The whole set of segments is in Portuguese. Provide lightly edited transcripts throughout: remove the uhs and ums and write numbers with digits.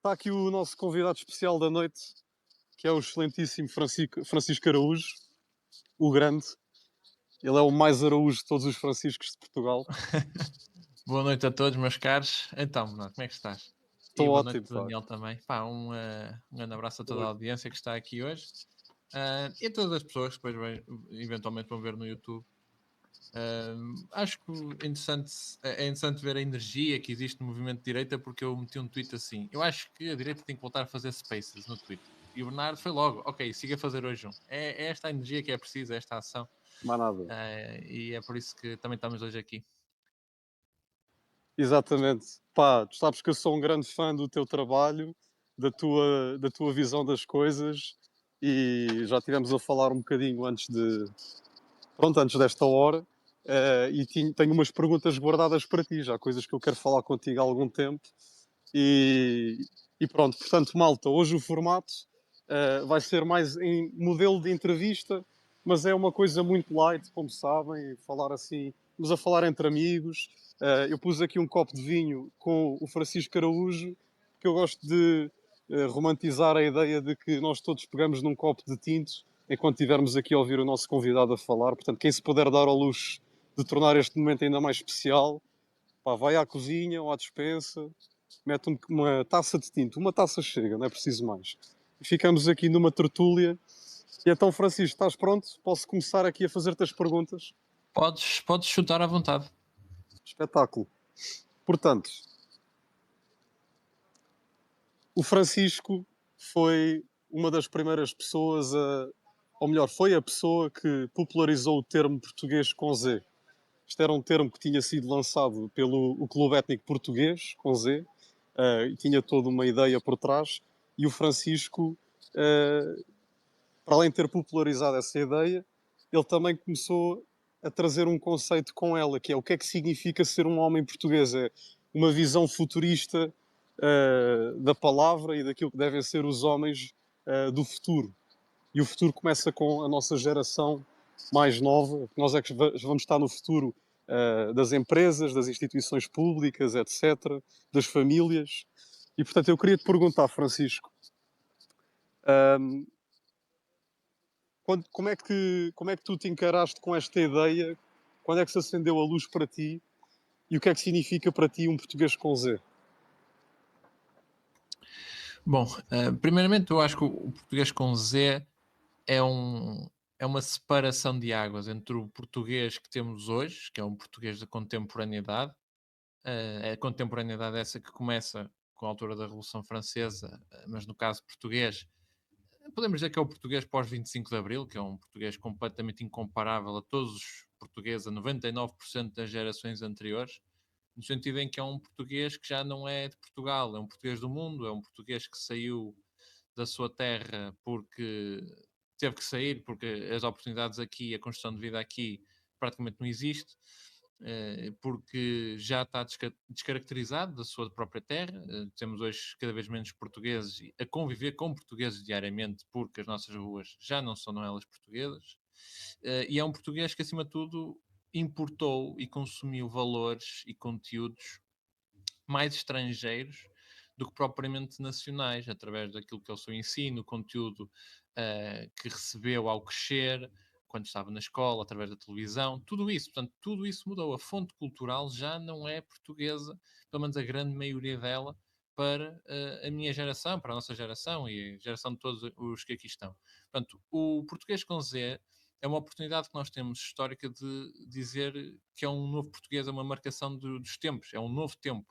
Está aqui o nosso convidado especial da noite, que é o excelentíssimo Francisco Araújo, o grande. Ele é o mais Araújo de todos os Franciscos de Portugal. Boa noite a todos, meus caros. Então, Bernardo, como é que estás? E Estou boa noite, ótimo, pá. Daniel, também. Pá, um grande abraço a toda a Oi. audiência que está aqui hoje. E a todas as pessoas que depois eventualmente vão ver no YouTube. Acho que é interessante ver a energia que existe no movimento de direita, porque eu meti um tweet assim. Eu acho que a direita tem que voltar a fazer spaces no Twitter. E o Bernardo foi logo, ok, siga a fazer hoje um. É esta a energia que é preciso, é esta ação. Mais nada. E é por isso que também estamos hoje aqui. Exatamente. Pá, tu sabes que eu sou um grande fã do teu trabalho, da tua visão das coisas e já tivemos a falar um bocadinho antes desta hora. E tenho umas perguntas guardadas para ti, já coisas que eu quero falar contigo há algum tempo. E, e pronto, portanto, malta, hoje o formato vai ser mais em modelo de entrevista, mas é uma coisa muito light, como sabem, falar assim, vamos a falar entre amigos. Eu pus aqui um copo de vinho com o Francisco Araújo, que eu gosto de romantizar a ideia de que nós todos pegamos num copo de tinto enquanto estivermos aqui a ouvir o nosso convidado a falar. Portanto, quem se puder dar ao luxo de tornar este momento ainda mais especial, pá, vai à cozinha ou à despensa, mete uma taça de tinto, uma taça chega, não é preciso mais. E ficamos aqui numa tertúlia. E então, Francisco, estás pronto? Posso começar aqui a fazer-te as perguntas? Podes chutar à vontade. Espetáculo. Portanto, o Francisco foi uma das primeiras pessoas ou melhor, foi a pessoa que popularizou o termo português com Z. Isto era um termo que tinha sido lançado pelo o Clube Étnico Português, com Z, e tinha toda uma ideia por trás, e o Francisco, uh, para além de ter popularizado essa ideia, ele também começou a trazer um conceito com ela, que é o que é que significa ser um homem português. É uma visão futurista da palavra e daquilo que devem ser os homens do futuro. E o futuro começa com a nossa geração mais nova. Nós é que vamos estar no futuro das empresas, das instituições públicas, etc., das famílias. E, portanto, eu queria te perguntar, Francisco, um, como é que tu te encaraste com esta ideia? Quando é que se acendeu a luz para ti? E o que é que significa para ti um português com Z? Bom, primeiramente eu acho que o português com Z é, é uma separação de águas entre o português que temos hoje, que é um português da contemporaneidade, é a contemporaneidade essa que começa com a altura da Revolução Francesa, mas no caso português, podemos dizer que é o português pós 25 de Abril, que é um português completamente incomparável a todos os portugueses, a 99% das gerações anteriores, no sentido em que é um português que já não é de Portugal, é um português do mundo, é um português que saiu da sua terra porque teve que sair, porque as oportunidades aqui, a construção de vida aqui praticamente não existe, porque já está descaracterizado da sua própria terra. Temos hoje cada vez menos portugueses a conviver com portugueses diariamente, porque as nossas ruas já não são elas portuguesas. E é um português que, acima de tudo, importou e consumiu valores e conteúdos mais estrangeiros do que propriamente nacionais, através daquilo que é o seu ensino, o conteúdo que recebeu ao crescer, quando estava na escola, através da televisão, tudo isso. Portanto, tudo isso mudou. A fonte cultural já não é portuguesa, pelo menos a grande maioria dela, para a minha geração, para a nossa geração e a geração de todos os que aqui estão. Portanto, o português com Z é uma oportunidade que nós temos histórica de dizer que é um novo português, é uma marcação dos tempos, é um novo tempo,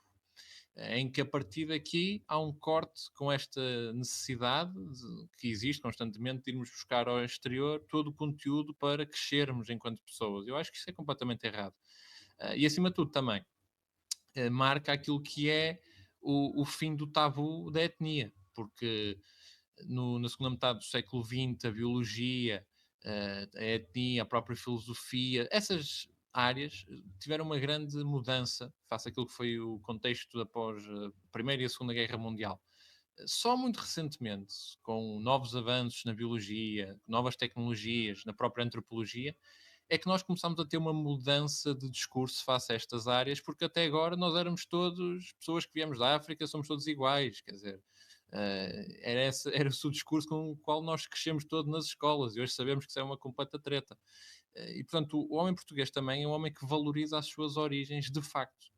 em que a partir daqui há um corte com esta necessidade que existe constantemente de irmos buscar ao exterior todo o conteúdo para crescermos enquanto pessoas. Eu acho que isso é completamente errado. E acima de tudo também marca aquilo que é o fim do tabu da etnia, porque na segunda metade do século XX a biologia, a etnia, a própria filosofia, essas áreas tiveram uma grande mudança face àquilo que foi o contexto após a Primeira e a Segunda Guerra Mundial. Só muito recentemente, com novos avanços na biologia, novas tecnologias, na própria antropologia, é que nós começamos a ter uma mudança de discurso face a estas áreas, porque até agora nós éramos todos pessoas que viemos da África, somos todos iguais, quer dizer, Era esse o discurso com o qual nós crescemos todos nas escolas e hoje sabemos que isso é uma completa treta. E, portanto, o homem português também é um homem que valoriza as suas origens de facto.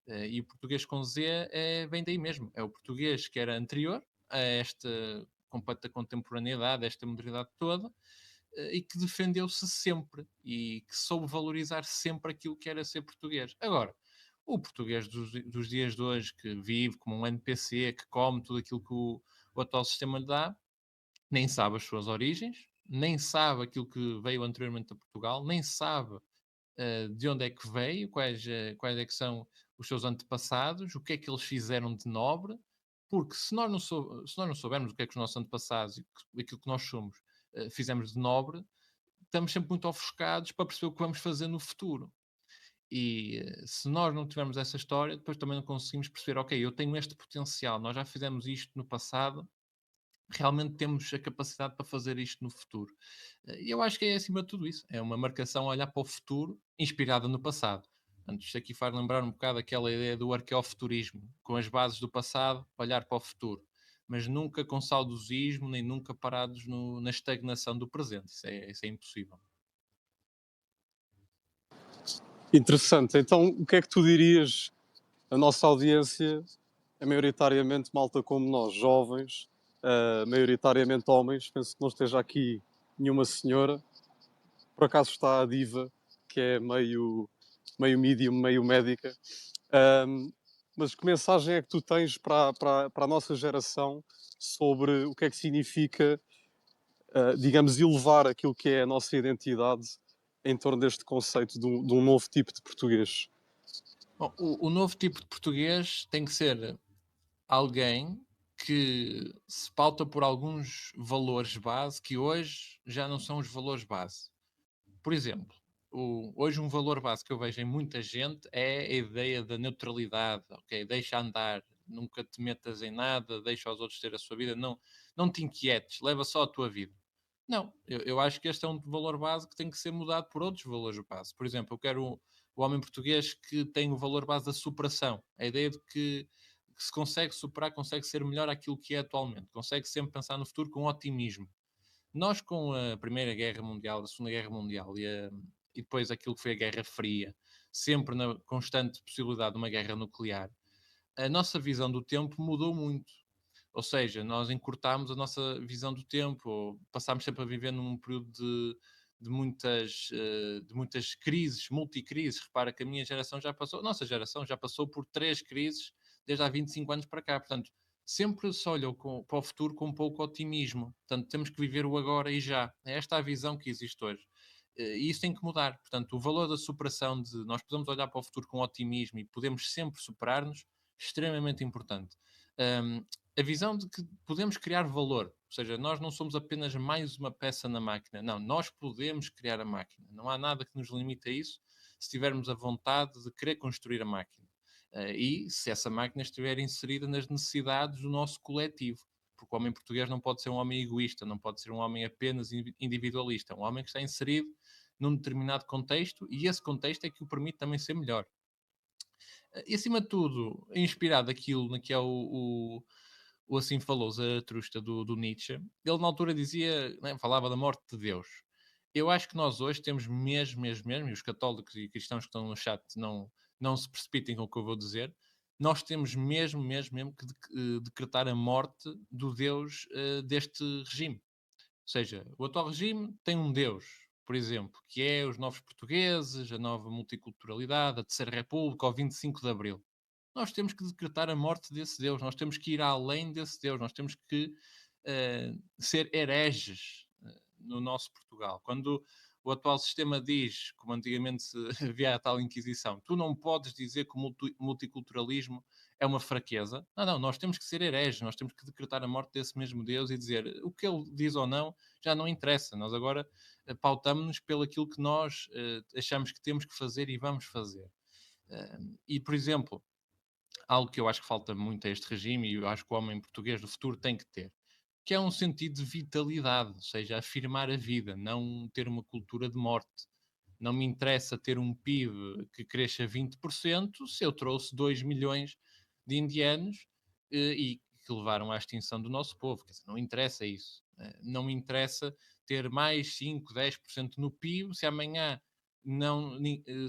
E o português com Z vem daí mesmo. É o português que era anterior a esta completa contemporaneidade, a esta modernidade toda, e que defendeu-se sempre e que soube valorizar sempre aquilo que era ser português. Agora, o português dos dias de hoje, que vive como um NPC, que come tudo aquilo que o atual sistema lhe dá, nem sabe as suas origens, nem sabe aquilo que veio anteriormente a Portugal, nem sabe de onde é que veio, quais é que são os seus antepassados, o que é que eles fizeram de nobre, porque se nós não soubermos o que é que os nossos antepassados e aquilo que nós somos fizemos de nobre, estamos sempre muito ofuscados para perceber o que vamos fazer no futuro. E se nós não tivermos essa história, depois também não conseguimos perceber, ok, eu tenho este potencial, nós já fizemos isto no passado, realmente temos a capacidade para fazer isto no futuro. E eu acho que é acima de tudo isso. É uma marcação a olhar para o futuro inspirada no passado. Portanto, isto aqui faz lembrar um bocado aquela ideia do arqueofuturismo, com as bases do passado, olhar para o futuro. Mas nunca com saudosismo, nem nunca parados na estagnação do presente. Isso é impossível. Interessante. Então, o que é que tu dirias? A nossa audiência é maioritariamente malta como nós, jovens, maioritariamente homens. Penso que não esteja aqui nenhuma senhora. Por acaso está a diva, que é meio medium, meio médica. Mas que mensagem é que tu tens para a nossa geração sobre o que é que significa, digamos, elevar aquilo que é a nossa identidade em torno deste conceito de um novo tipo de português? Bom, o novo tipo de português tem que ser alguém que se pauta por alguns valores base que hoje já não são os valores base. Por exemplo, hoje um valor base que eu vejo em muita gente é a ideia da neutralidade, ok? Deixa andar, nunca te metas em nada, deixa os outros ter a sua vida, não te inquietes, leva só a tua vida. Não, eu acho que este é um valor base que tem que ser mudado por outros valores base. Por exemplo, eu quero o homem português que tem o valor base da superação, a ideia de que se consegue superar, consegue ser melhor aquilo que é atualmente, consegue sempre pensar no futuro com otimismo. Nós, com a Primeira Guerra Mundial, a Segunda Guerra Mundial e depois aquilo que foi a Guerra Fria, sempre na constante possibilidade de uma guerra nuclear, a nossa visão do tempo mudou muito. Ou seja, nós encurtámos a nossa visão do tempo, passámos sempre a viver num período de muitas crises, multicrises. Repara que a minha geração já passou, a nossa geração já passou por 3 crises desde há 25 anos para cá. Portanto, sempre se olham para o futuro com pouco otimismo. Portanto, temos que viver o agora e já. É esta a visão que existe hoje. E isso tem que mudar. Portanto, o valor da superação, de nós podemos olhar para o futuro com otimismo e podemos sempre superar-nos, extremamente importante. Um, a visão de que podemos criar valor, ou seja, nós não somos apenas mais uma peça na máquina, não, nós podemos criar a máquina, não há nada que nos limite a isso se tivermos a vontade de querer construir a máquina. E se essa máquina estiver inserida nas necessidades do nosso coletivo, porque o homem português não pode ser um homem egoísta, não pode ser um homem apenas individualista, é um homem que está inserido num determinado contexto e esse contexto é que o permite também ser melhor. E acima de tudo, inspirado naquilo que é o Assim Falou Zaratrusta do Nietzsche, ele na altura dizia, né, falava da morte de Deus. Eu acho que nós hoje temos mesmo, e os católicos e cristãos que estão no chat não se precipitem com o que eu vou dizer, nós temos mesmo que decretar a morte do Deus deste regime. Ou seja, o atual regime tem um Deus, por exemplo, que é os novos portugueses, a nova multiculturalidade, a Terceira República, o 25 de Abril. Nós temos que decretar a morte desse Deus, nós temos que ir além desse Deus, nós temos que ser hereges no nosso Portugal. Quando o atual sistema diz, como antigamente havia a tal Inquisição, tu não podes dizer que o multiculturalismo é uma fraqueza. Não, nós temos que ser hereges, nós temos que decretar a morte desse mesmo Deus e dizer o que ele diz ou não já não interessa. Nós agora pautamos-nos pelo aquilo que nós achamos que temos que fazer e vamos fazer. E, por exemplo, algo que eu acho que falta muito a este regime e eu acho que o homem português do futuro tem que ter, que é um sentido de vitalidade, ou seja, afirmar a vida, não ter uma cultura de morte. Não me interessa ter um PIB que cresça 20% se eu trouxe 2 milhões de indianos e que levaram à extinção do nosso povo. Quer dizer, não interessa isso. Não me interessa ter mais 5, 10% no PIB se amanhã,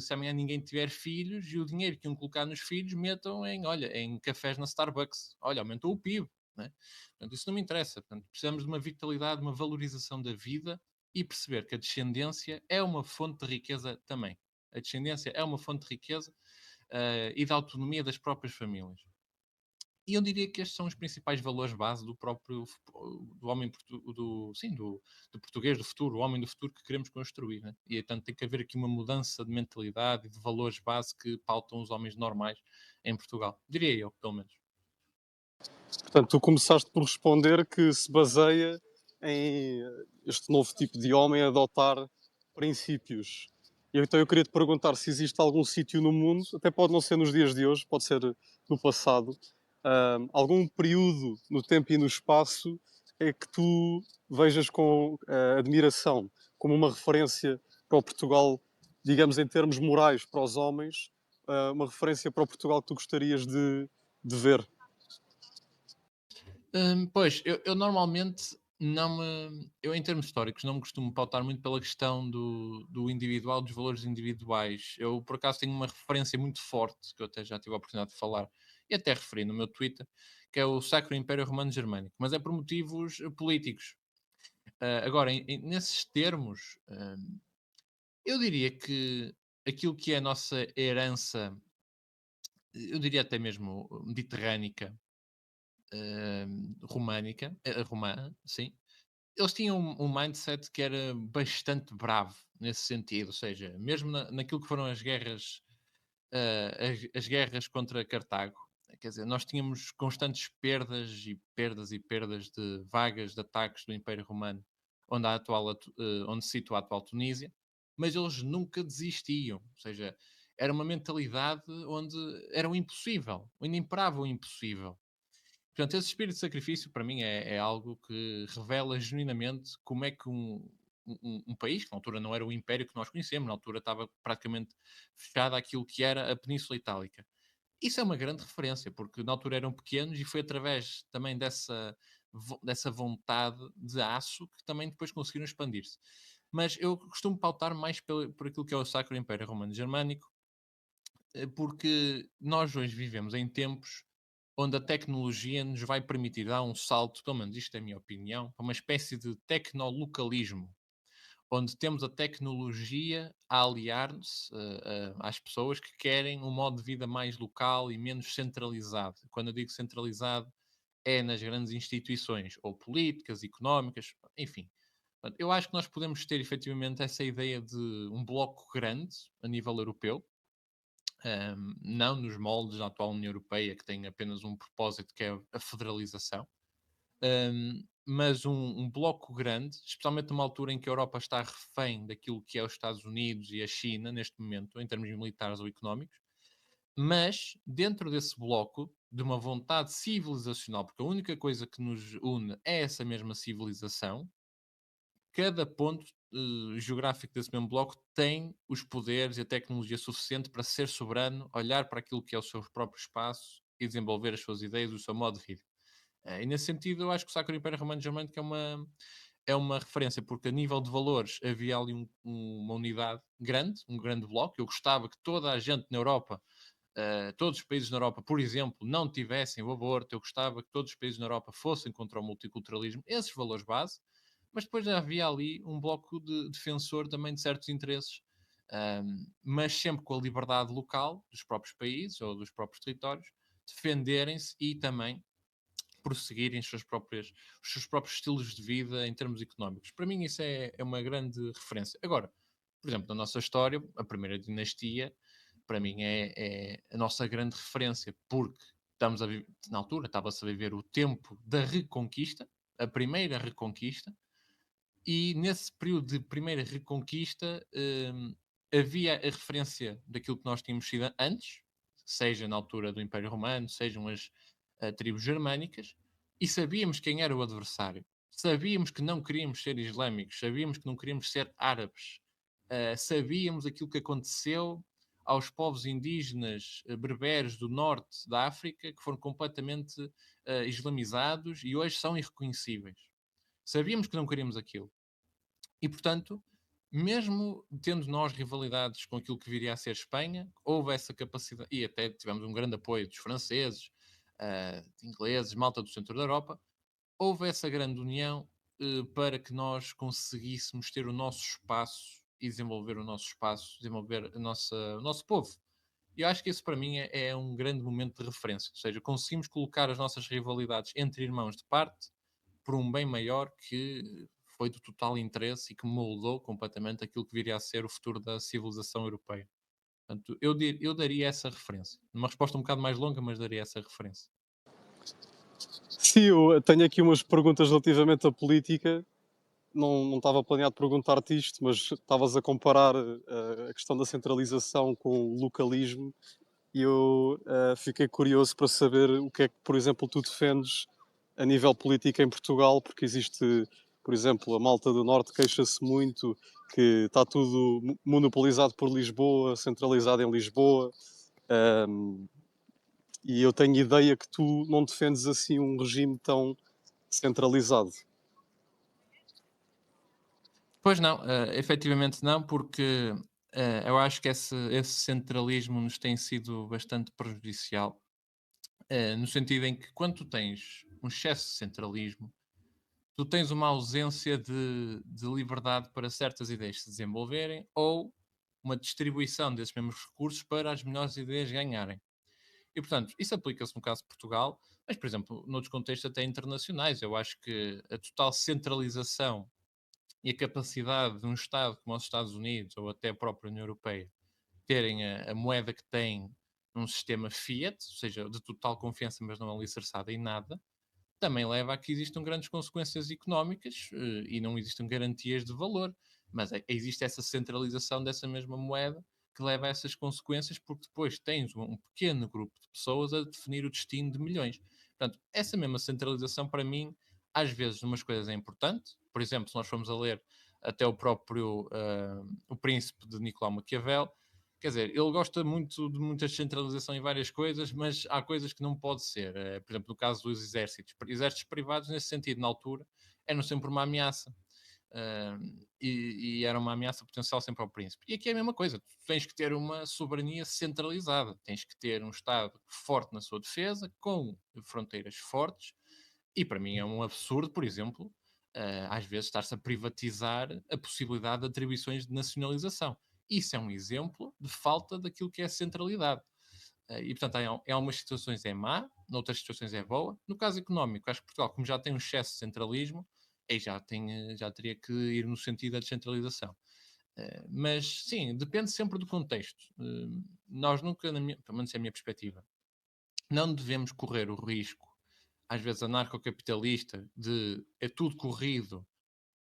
se amanhã ninguém tiver filhos e o dinheiro que iam colocar nos filhos metam em cafés na Starbucks. Olha, aumentou o PIB. Né? Portanto, isso não me interessa. Portanto, precisamos de uma vitalidade, uma valorização da vida e perceber que a descendência é uma fonte de riqueza também. A descendência é uma fonte de riqueza e da autonomia das próprias famílias. E eu diria que estes são os principais valores base do próprio do homem do português do futuro, o homem do futuro que queremos construir. Né? E portanto tem que haver aqui uma mudança de mentalidade e de valores base que pautam os homens normais em Portugal. Diria eu, pelo menos. Portanto, tu começaste por responder que se baseia em este novo tipo de homem adotar princípios. E então eu queria te perguntar se existe algum sítio no mundo, até pode não ser nos dias de hoje, pode ser no passado, algum período no tempo e no espaço é que tu vejas com admiração, como uma referência para o Portugal, digamos em termos morais para os homens, uma referência para o Portugal que tu gostarias de ver. Pois, eu normalmente não me. Eu, em termos históricos, não me costumo pautar muito pela questão do individual, dos valores individuais. Eu, por acaso, tenho uma referência muito forte, que eu até já tive a oportunidade de falar, e até referi no meu Twitter, que é o Sacro Império Romano Germânico, mas é por motivos políticos. Agora, nesses termos, eu diria que aquilo que é a nossa herança, eu diria até mesmo mediterrânica, românica, romã, sim, eles tinham um mindset que era bastante bravo nesse sentido, ou seja, mesmo naquilo que foram as guerras, as guerras contra Cartago, quer dizer, nós tínhamos constantes perdas e perdas e perdas de vagas de ataques do Império Romano, onde se situa a atual Tunísia, mas eles nunca desistiam, ou seja, era uma mentalidade onde era o impossível, onde imperava o impossível. Portanto, esse espírito de sacrifício para mim é algo que revela genuinamente como é que um país, que na altura não era o império que nós conhecemos, na altura estava praticamente fechado àquilo que era a Península Itálica. Isso é uma grande referência, porque na altura eram pequenos e foi através também dessa vontade de aço que também depois conseguiram expandir-se. Mas eu costumo pautar mais por aquilo que é o Sacro Império Romano Germânico, porque nós hoje vivemos em tempos onde a tecnologia nos vai permitir dar um salto, pelo menos isto é a minha opinião, para uma espécie de tecnolocalismo, onde temos a tecnologia a aliar-se às pessoas que querem um modo de vida mais local e menos centralizado. Quando eu digo centralizado, é nas grandes instituições, ou políticas, económicas, enfim. Eu acho que nós podemos ter efetivamente essa ideia de um bloco grande a nível europeu, não nos moldes da atual União Europeia, que tem apenas um propósito, que é a federalização, mas um bloco grande, especialmente numa altura em que a Europa está refém daquilo que é os Estados Unidos e a China, neste momento, em termos militares ou económicos, mas dentro desse bloco, de uma vontade civilizacional, porque a única coisa que nos une é essa mesma civilização, cada ponto geográfico desse mesmo bloco tem os poderes e a tecnologia suficiente para ser soberano, olhar para aquilo que é o seu próprio espaço e desenvolver as suas ideias, o seu modo de vida. E nesse sentido, eu acho que o Sacro Império Romano Germânico é uma referência, porque a nível de valores havia ali uma unidade grande, um grande bloco. Eu gostava que toda a gente na Europa, todos os países na Europa, por exemplo, não tivessem o aborto. Eu gostava que todos os países na Europa fossem contra o multiculturalismo, esses valores base, mas depois havia ali um bloco de defensor também de certos interesses, mas sempre com a liberdade local dos próprios países ou dos próprios territórios, defenderem-se e também prosseguirem os seus próprios estilos de vida em termos económicos. Para mim, isso é uma grande referência. Agora, por exemplo, na nossa história, a primeira dinastia, para mim, é a nossa grande referência, porque na altura, estava-se a viver o tempo da Reconquista, a primeira Reconquista, e nesse período de primeira Reconquista havia a referência daquilo que nós tínhamos sido antes, seja na altura do Império Romano, sejam as tribos germânicas, e sabíamos quem era o adversário. Sabíamos que não queríamos ser islâmicos, sabíamos que não queríamos ser árabes, sabíamos aquilo que aconteceu aos povos indígenas berberes do norte da África, que foram completamente islamizados e hoje são irreconhecíveis. Sabíamos que não queríamos aquilo. E, portanto, mesmo tendo nós rivalidades com aquilo que viria a ser Espanha, houve essa capacidade, e até tivemos um grande apoio dos franceses, de ingleses, malta do centro da Europa, houve essa grande união para que nós conseguíssemos ter o nosso espaço e desenvolver o nosso espaço, desenvolver o nosso povo. E eu acho que isso para mim é um grande momento de referência, ou seja, conseguimos colocar as nossas rivalidades entre irmãos de parte por um bem maior que foi do total interesse e que moldou completamente aquilo que viria a ser o futuro da civilização europeia. Portanto, eu daria essa referência. Uma resposta um bocado mais longa, mas daria essa referência. Sim, eu tenho aqui umas perguntas relativamente à política. Não estava planeado perguntar-te isto, mas estavas a comparar a questão da centralização com o localismo e eu fiquei curioso para saber o que é que, por exemplo, tu defendes a nível político em Portugal, porque existe, por exemplo, a Malta do Norte queixa-se muito que está tudo monopolizado por Lisboa, centralizado em Lisboa, um, e eu tenho ideia que tu não defendes assim um regime tão centralizado. Pois não, efetivamente não, porque eu acho que esse centralismo nos tem sido bastante prejudicial, no sentido em que quando tu tens um excesso de centralismo, tu tens uma ausência de liberdade para certas ideias se desenvolverem ou uma distribuição desses mesmos recursos para as melhores ideias ganharem. E, portanto, isso aplica-se no caso de Portugal, mas, por exemplo, noutros contextos até internacionais. Eu acho que a total centralização e a capacidade de um Estado como os Estados Unidos ou até a própria União Europeia terem a moeda que têm num sistema fiat, ou seja, de total confiança, mas não alicerçada em nada, também leva a que existam grandes consequências económicas e não existam garantias de valor. Mas existe essa centralização dessa mesma moeda que leva a essas consequências, porque depois tens um pequeno grupo de pessoas a definir o destino de milhões. Portanto, essa mesma centralização, para mim, às vezes, umas coisas é importante. Por exemplo, se nós formos a ler até o próprio O Príncipe de Nicolau Maquiavel, quer dizer, ele gosta muito de muita descentralização em várias coisas, mas há coisas que não pode ser. Por exemplo, no caso dos exércitos. Exércitos privados, nesse sentido, na altura, eram sempre uma ameaça. E era uma ameaça potencial sempre ao príncipe. E aqui é a mesma coisa. Tu tens que ter uma soberania centralizada. Tens que ter um Estado forte na sua defesa, com fronteiras fortes. E para mim é um absurdo, por exemplo, às vezes estar-se a privatizar a possibilidade de atribuições de nacionalização. Isso é um exemplo de falta daquilo que é centralidade. E, portanto, em algumas situações é má, noutras situações é boa. No caso económico, acho que Portugal, como já tem um excesso de centralismo, aí já teria que ir no sentido da descentralização. Mas, sim, depende sempre do contexto. Nós nunca, pelo menos é a minha perspectiva, não devemos correr o risco, às vezes anarcocapitalista, de é tudo corrido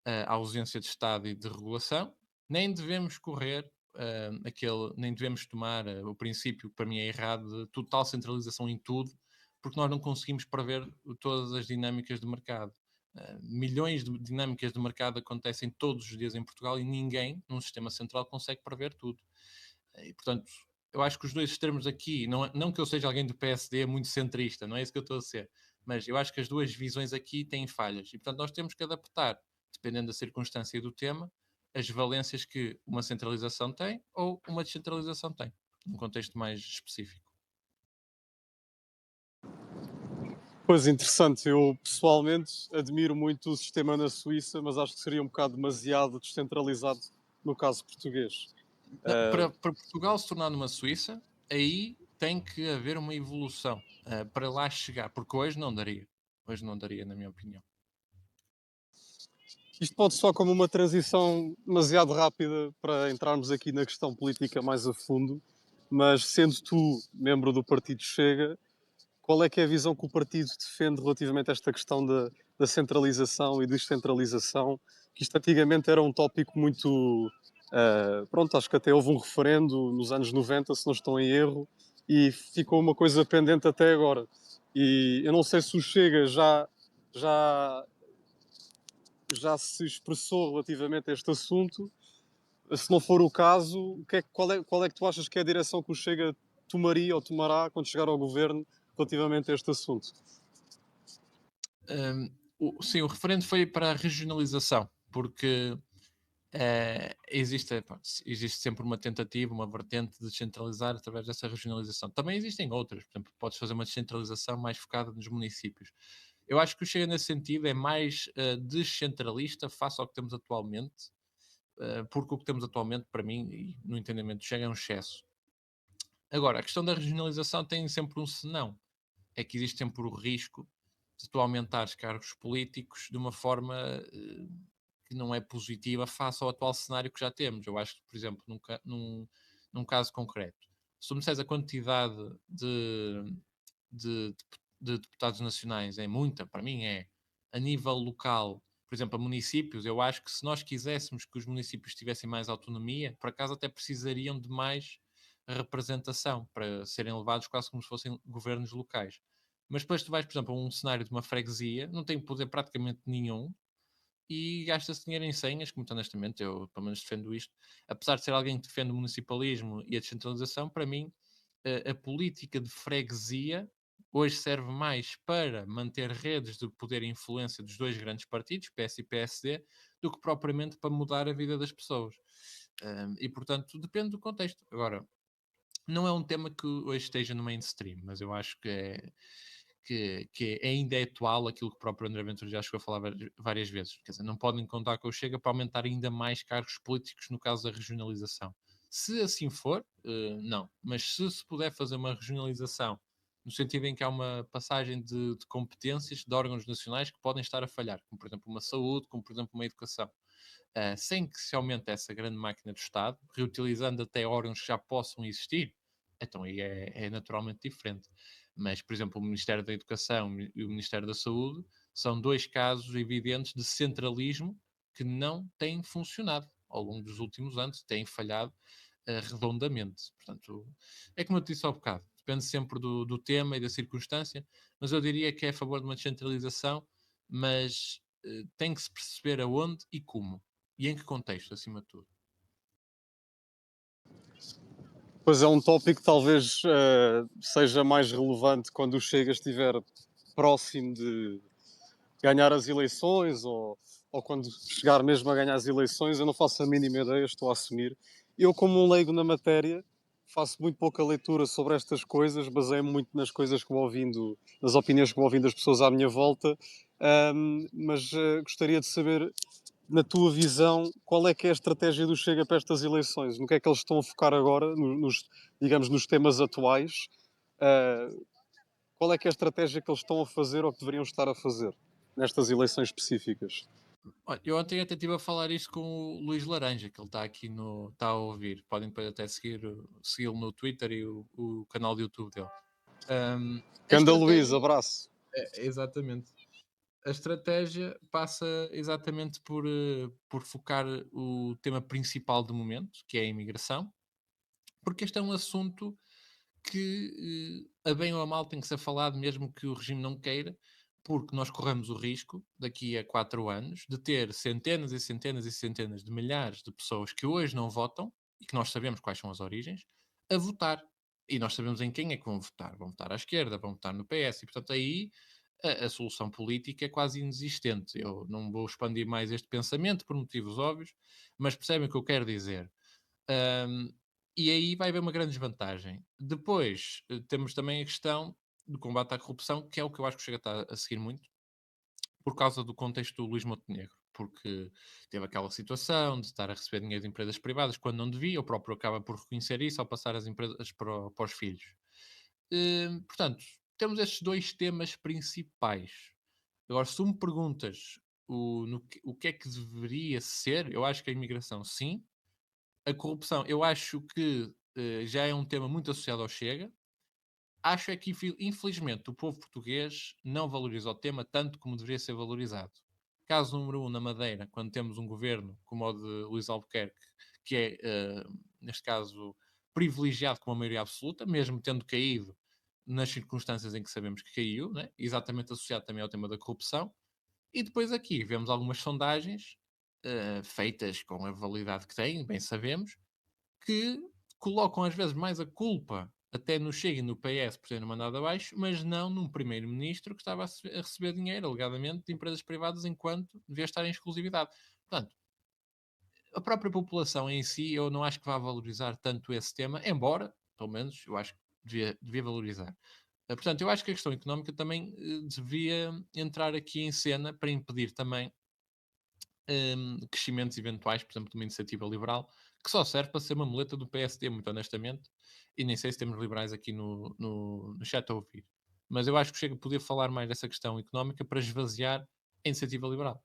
à ausência de Estado e de regulação, nem devemos correr nem devemos tomar o princípio que para mim é errado de total centralização em tudo, porque nós não conseguimos prever todas as dinâmicas de mercado. Milhões de dinâmicas de mercado acontecem todos os dias em Portugal e ninguém, num sistema central, consegue prever tudo. E, portanto, eu acho que os dois extremos aqui, não que eu seja alguém do PSD muito centrista, não é isso que eu estou a ser, mas eu acho que as duas visões aqui têm falhas e, portanto, nós temos que adaptar, dependendo da circunstância e do tema, as valências que uma centralização tem ou uma descentralização tem, num contexto mais específico. Pois, interessante. Eu pessoalmente admiro muito o sistema na Suíça, mas acho que seria um bocado demasiado descentralizado no caso português. Não, Ah, para Portugal se tornar numa Suíça, aí tem que haver uma evolução para lá chegar, porque hoje não daria. Hoje não daria, na minha opinião. isto pode soar como uma transição demasiado rápida para entrarmos aqui na questão política mais a fundo, mas sendo tu membro do Partido Chega, qual é que é a visão que o partido defende relativamente a esta questão da centralização e descentralização? Que isto antigamente era um tópico muito. Pronto, acho que até houve um referendo nos anos 90, se não estou em erro, e ficou uma coisa pendente até agora. E eu não sei se o Chega já se expressou relativamente a este assunto, se não for o caso, qual é que tu achas que é a direção que o Chega tomaria ou tomará quando chegar ao governo relativamente a este assunto? Sim, o referendo foi para a regionalização, porque existe sempre uma tentativa, uma vertente de descentralizar através dessa regionalização. Também existem outras, por exemplo, podes fazer uma descentralização mais focada nos municípios. Eu acho que o Chega nesse sentido é mais descentralista face ao que temos atualmente, porque o que temos atualmente, para mim, e no entendimento do Chega, é um excesso. Agora, a questão da regionalização tem sempre um senão, é que existe sempre o risco de tu aumentares cargos políticos de uma forma que não é positiva face ao atual cenário que já temos. Eu acho que, por exemplo, num caso concreto, se tu me disseres a quantidade de, de deputados nacionais é muita, para mim é, a nível local, por exemplo, a municípios, eu acho que se nós quiséssemos que os municípios tivessem mais autonomia, por acaso até precisariam de mais representação para serem levados quase como se fossem governos locais. Mas depois tu vais, por exemplo, a um cenário de uma freguesia, não tem poder praticamente nenhum e gasta-se dinheiro em senhas, que muito honestamente eu pelo menos defendo isto. Apesar de ser alguém que defende o municipalismo e a descentralização, para mim a política de freguesia hoje serve mais para manter redes de poder e influência dos dois grandes partidos, PS e PSD, do que propriamente para mudar a vida das pessoas. E portanto depende do contexto. Agora, não é um tema que hoje esteja no mainstream, mas eu acho que ainda é atual aquilo que o próprio André Ventura já chegou a falar várias vezes. Quer dizer, não podem contar com o Chega para aumentar ainda mais cargos políticos no caso da regionalização. Se assim for, não. Mas se puder fazer uma regionalização no sentido em que há uma passagem de competências de órgãos nacionais que podem estar a falhar, como por exemplo uma saúde, como por exemplo uma educação, sem que se aumente essa grande máquina do Estado, reutilizando até órgãos que já possam existir, então aí é naturalmente diferente. Mas, por exemplo, o Ministério da Educação e o Ministério da Saúde são dois casos evidentes de centralismo que não têm funcionado ao longo dos últimos anos, têm falhado redondamente. Portanto, é como eu te disse há bocado, depende sempre do tema e da circunstância, mas eu diria que é a favor de uma descentralização, mas tem que se perceber aonde e como. E em que contexto, acima de tudo? Pois é um tópico que talvez seja mais relevante quando o Chega estiver próximo de ganhar as eleições ou quando chegar mesmo a ganhar as eleições. Eu não faço a mínima ideia, estou a assumir. Eu, como um leigo na matéria, faço muito pouca leitura sobre estas coisas, baseio-me muito nas coisas que vou ouvindo, nas opiniões que vou ouvindo das pessoas à minha volta, mas gostaria de saber, na tua visão, qual é que é a estratégia do Chega para estas eleições? No que é que eles estão a focar agora, digamos, nos temas atuais? Uh, Qual é que é a estratégia que eles estão a fazer ou que deveriam estar a fazer nestas eleições específicas? Olha, eu ontem até estive a falar isto com o Luís Laranja, que ele está aqui no. Está a ouvir. Podem depois até segui-lo no Twitter e o canal do YouTube dele. A Ganda Luís, estratégia. abraço. Exatamente. A estratégia passa exatamente por focar o tema principal do momento, que é a imigração, porque este é um assunto que, a bem ou a mal, tem que ser falado, mesmo que o regime não queira, porque nós corremos o risco, daqui a 4 anos, de ter centenas e centenas e centenas de milhares de pessoas que hoje não votam, e que nós sabemos quais são as origens, a votar. E nós sabemos em quem é que vão votar. Vão votar à esquerda, vão votar no PS, e portanto aí a solução política é quase inexistente. Eu não vou expandir mais este pensamento por motivos óbvios, mas percebem o que eu quero dizer. Um, e aí vai haver uma grande desvantagem. Depois, temos também a questão do combate à corrupção, que é o que eu acho que chega a seguir muito, por causa do contexto do Luís Montenegro, porque teve aquela situação de estar a receber dinheiro de empresas privadas quando não devia, o próprio acaba por reconhecer isso ao passar as empresas para os filhos. Portanto, temos estes dois temas principais. Agora, se tu me perguntas o que é que deveria ser, eu acho que a imigração, sim. A corrupção, eu acho que já é um tema muito associado ao Chega. Acho é que, infelizmente, o povo português não valoriza o tema tanto como deveria ser valorizado. Caso número um, na Madeira, quando temos um governo como o de Luís Albuquerque, que é, neste caso, privilegiado com uma maioria absoluta, mesmo tendo caído nas circunstâncias em que sabemos que caiu, né? Exatamente associado também ao tema da corrupção. E depois aqui vemos algumas sondagens feitas com a validade que têm, bem sabemos, que colocam às vezes mais a culpa até no Chega e no PS por terem mandado abaixo, mas não num primeiro-ministro que estava a receber dinheiro, alegadamente, de empresas privadas, enquanto devia estar em exclusividade. Portanto, a própria população em si, eu não acho que vá valorizar tanto esse tema, embora, pelo menos, eu acho que devia valorizar. Portanto, eu acho que a questão económica também devia entrar aqui em cena para impedir também crescimentos eventuais, por exemplo, de uma iniciativa liberal, que só serve para ser uma muleta do PSD, muito honestamente, e nem sei se temos liberais aqui no chat a ouvir. Mas eu acho que chega a poder falar mais dessa questão económica para esvaziar a iniciativa liberal.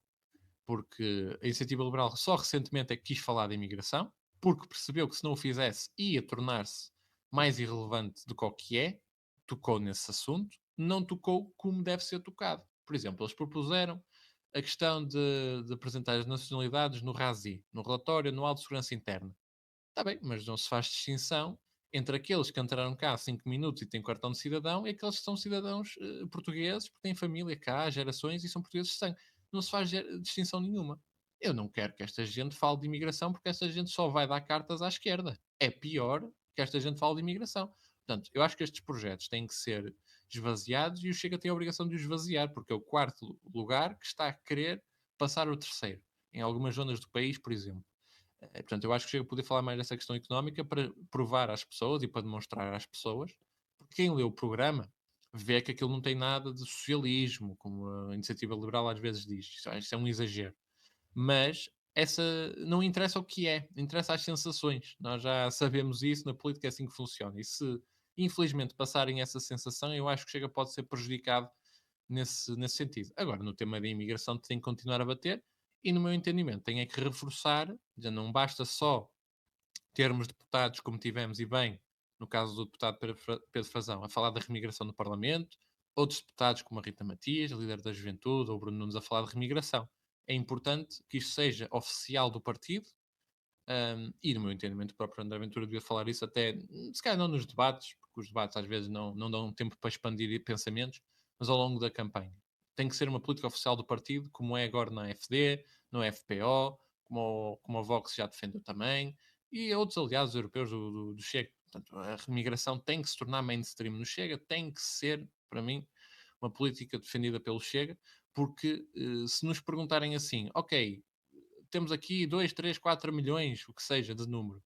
Porque a iniciativa liberal só recentemente é que quis falar da imigração, porque percebeu que se não o fizesse ia tornar-se mais irrelevante do que o que é, tocou nesse assunto, não tocou como deve ser tocado. Por exemplo, eles propuseram a questão de apresentar as nacionalidades no RASI, no Relatório Anual de Segurança Interna. Está bem, mas não se faz distinção entre aqueles que entraram cá há 5 minutos e têm cartão de cidadão e aqueles que são cidadãos portugueses, porque têm família cá, gerações e são portugueses de sangue. Não se faz distinção nenhuma. Eu não quero que esta gente fale de imigração porque esta gente só vai dar cartas à esquerda. É pior que esta gente fale de imigração. Portanto, eu acho que estes projetos têm que ser esvaziados e o Chega tem a obrigação de os esvaziar, porque é o quarto lugar que está a querer passar o terceiro. Em algumas zonas do país, por exemplo. Portanto, eu acho que chega a poder falar mais dessa questão económica para provar às pessoas e para demonstrar às pessoas, porque quem lê o programa vê que aquilo não tem nada de socialismo, como a iniciativa liberal às vezes diz. Isso é um exagero. Mas essa não interessa o que é, interessa as sensações. Nós já sabemos isso, na política é assim que funciona. E se, infelizmente, passarem essa sensação, eu acho que chega pode ser prejudicado nesse sentido. Agora, no tema da imigração, tem que continuar a bater e, no meu entendimento, tem é que reforçar, já não basta só termos deputados como tivemos, e bem, no caso do deputado Pedro Frazão, a falar da remigração no Parlamento, outros deputados como a Rita Matias, líder da Juventude, ou o Bruno Nunes a falar de remigração. É importante que isto seja oficial do partido, e no meu entendimento o próprio André Ventura devia falar isso até, se calhar não nos debates, porque os debates às vezes não dão tempo para expandir pensamentos, mas ao longo da campanha. Tem que ser uma política oficial do partido, como é agora na AfD, no FPO, como a Vox já defendeu também, e outros aliados europeus do Chega. Portanto, a remigração tem que se tornar mainstream no Chega, tem que ser, para mim, uma política defendida pelo Chega, porque se nos perguntarem assim, ok, temos aqui 2, 3, 4 milhões, o que seja, de número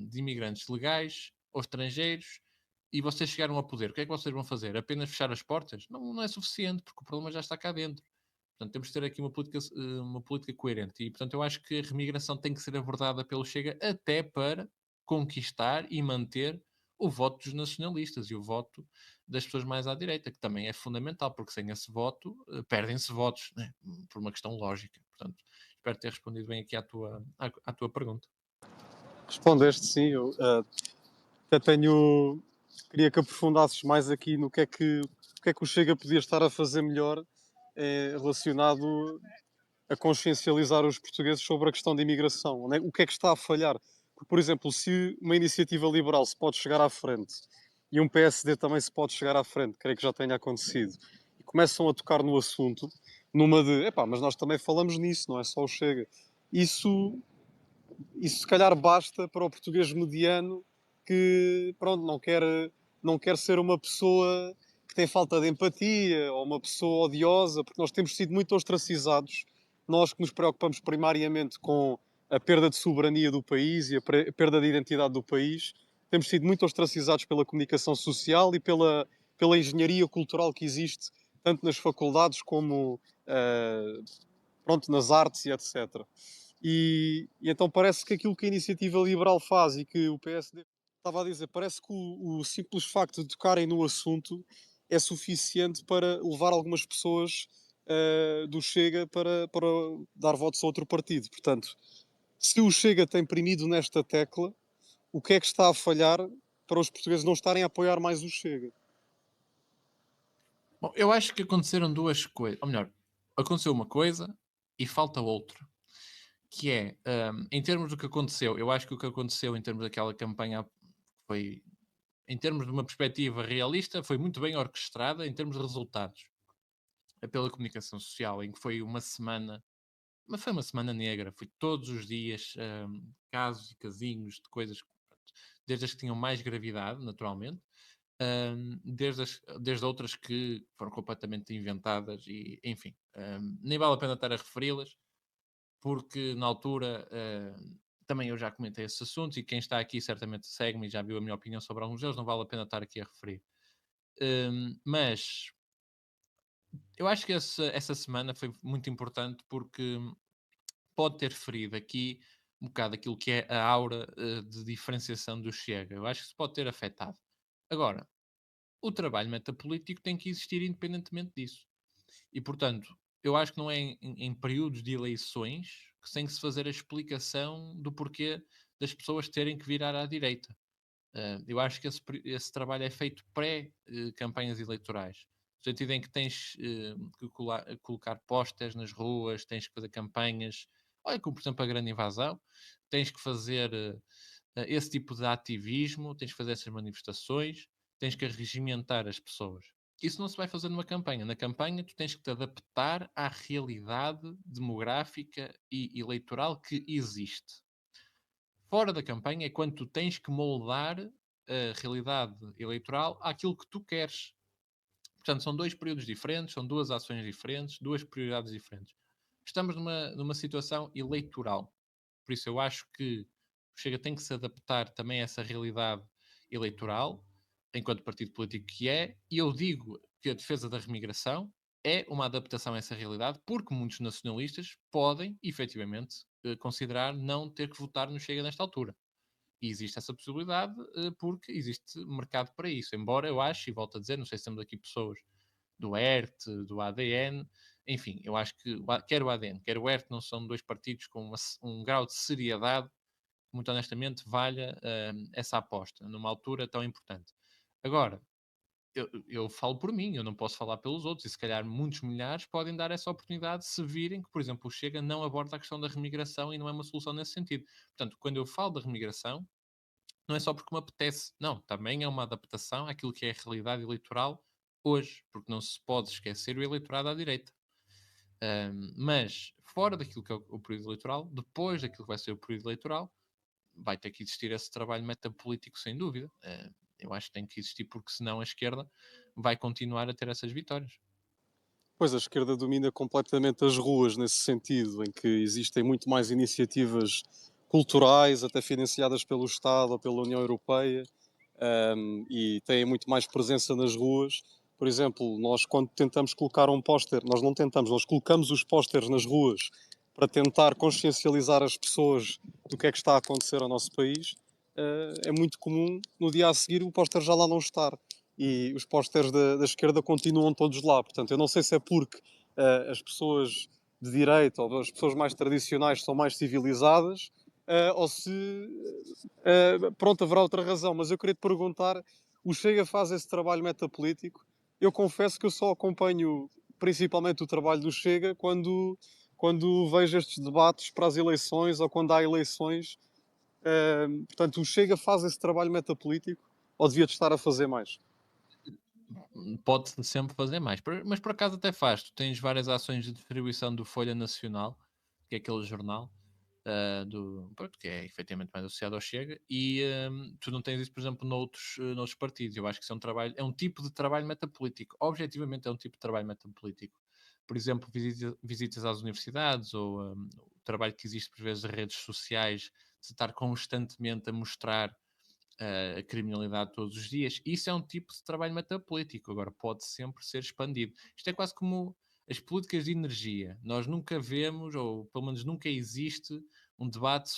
de imigrantes legais ou estrangeiros, e vocês chegaram ao poder, o que é que vocês vão fazer? Apenas fechar as portas? Não é suficiente, porque o problema já está cá dentro. Portanto, temos de ter aqui uma política coerente. E, portanto, eu acho que a remigração tem que ser abordada pelo Chega até para conquistar e manter o voto dos nacionalistas e o voto das pessoas mais à direita, que também é fundamental, porque sem esse voto perdem-se votos, né? Por uma questão lógica. Portanto, espero ter respondido bem aqui à tua pergunta. Respondeste sim, eu até tenho. Queria que aprofundasses mais aqui no que é que o Chega podia estar a fazer melhor relacionado a consciencializar os portugueses sobre a questão da imigração. O que é que está a falhar? Porque, por exemplo, se uma iniciativa liberal se pode chegar à frente e um PSD também se pode chegar à frente, creio que já tenha acontecido, e começam a tocar no assunto, numa de, epá, mas nós também falamos nisso, não é só o Chega. Isso, isso se calhar basta para o português mediano que, pronto, não quer ser uma pessoa que tem falta de empatia ou uma pessoa odiosa, porque nós temos sido muito ostracizados, nós que nos preocupamos primariamente com a perda de soberania do país e a perda de identidade do país, temos sido muito ostracizados pela comunicação social e pela engenharia cultural que existe, tanto nas faculdades como pronto, nas artes e etc. E então parece que aquilo que a iniciativa liberal faz e que o PSD estava a dizer, parece que o simples facto de tocarem no assunto é suficiente para levar algumas pessoas do Chega para dar votos a outro partido. Portanto, se o Chega tem premido nesta tecla, o que é que está a falhar para os portugueses não estarem a apoiar mais o Chega? Bom, eu acho que aconteceram duas coisas, ou melhor, aconteceu uma coisa e falta outra, que é, em termos do que aconteceu, eu acho que o que aconteceu em termos daquela campanha foi, em termos de uma perspectiva realista, foi muito bem orquestrada em termos de resultados, pela comunicação social, em que foi uma semana mas foi uma semana negra, foi todos os dias casos e casinhos de coisas, desde as que tinham mais gravidade, naturalmente, desde outras que foram completamente inventadas e, enfim, nem vale a pena estar a referi-las, porque na altura também eu já comentei esses assuntos e quem está aqui certamente segue-me e já viu a minha opinião sobre alguns deles, não vale a pena estar aqui a referir. Mas eu acho que essa semana foi muito importante porque pode ter ferido aqui um bocado aquilo que é a aura de diferenciação do Chega. Eu acho que se pode ter afetado. Agora, o trabalho metapolítico tem que existir independentemente disso. E, portanto, eu acho que não é em períodos de eleições que tem que se fazer a explicação do porquê das pessoas terem que virar à direita. Eu acho que esse trabalho é feito pré-campanhas eleitorais. No sentido em que tens que colocar pósteres nas ruas, tens que fazer campanhas. Olha, como por exemplo a grande invasão, tens que fazer esse tipo de ativismo, tens que fazer essas manifestações, tens que regimentar as pessoas. Isso não se vai fazer numa campanha. Na campanha, tu tens que te adaptar à realidade demográfica e eleitoral que existe. Fora da campanha é quando tu tens que moldar a realidade eleitoral àquilo que tu queres. Portanto, são dois períodos diferentes, são duas ações diferentes, duas prioridades diferentes. Estamos numa situação eleitoral. Por isso, eu acho que o Chega tem que se adaptar também a essa realidade eleitoral, enquanto partido político que é, e eu digo que a defesa da remigração é uma adaptação a essa realidade, porque muitos nacionalistas podem, efetivamente, considerar não ter que votar no Chega nesta altura. E existe essa possibilidade porque existe mercado para isso. Embora eu acho, e volto a dizer, não sei se temos aqui pessoas do ERT, do ADN, enfim, eu acho que quer o ADN, quer o ERT não são dois partidos com um grau de seriedade que, muito honestamente, valha essa aposta numa altura tão importante. Agora, eu falo por mim, eu não posso falar pelos outros, e se calhar muitos milhares podem dar essa oportunidade se virem que, por exemplo, o Chega não aborda a questão da remigração e não é uma solução nesse sentido. Portanto, quando eu falo da remigração, não é só porque me apetece, não, também é uma adaptação àquilo que é a realidade eleitoral hoje, porque não se pode esquecer o eleitorado à direita. Mas, fora daquilo que é o período eleitoral, depois daquilo que vai ser o período eleitoral, vai ter que existir esse trabalho metapolítico, sem dúvida. Eu acho que tem que existir, porque senão a esquerda vai continuar a ter essas vitórias. Pois a esquerda domina completamente as ruas nesse sentido, em que existem muito mais iniciativas culturais, até financiadas pelo Estado ou pela União Europeia, e têm muito mais presença nas ruas. Por exemplo, nós quando tentamos colocar um póster, nós não tentamos, nós colocamos os pósteres nas ruas para tentar consciencializar as pessoas do que é que está a acontecer ao nosso país. É muito comum no dia a seguir o póster já lá não estar e os pósteres da esquerda continuam todos lá. Portanto, eu não sei se é porque as pessoas de direita ou as pessoas mais tradicionais são mais civilizadas ou se pronto, haverá outra razão, mas eu queria te perguntar: o Chega faz esse trabalho metapolítico? Eu confesso que eu só acompanho principalmente o trabalho do Chega quando vejo estes debates para as eleições ou quando há eleições. Portanto, o Chega faz esse trabalho metapolítico ou devia estar a fazer mais? Pode sempre fazer mais, mas por acaso até faz. Tu tens várias ações de distribuição do Folha Nacional, que é aquele jornal, pronto, que é efetivamente mais associado ao Chega, e tu não tens isso, por exemplo, noutros partidos. Eu acho que isso é um trabalho, é um tipo de trabalho metapolítico. Objetivamente é um tipo de trabalho metapolítico. Por exemplo, visitas às universidades ou o trabalho que existe por vezes nas redes sociais, de estar constantemente a mostrar a criminalidade todos os dias. Isso é um tipo de trabalho metapolítico. Agora, pode sempre ser expandido. Isto é quase como as políticas de energia. Nós nunca vemos, ou pelo menos nunca existe, um debate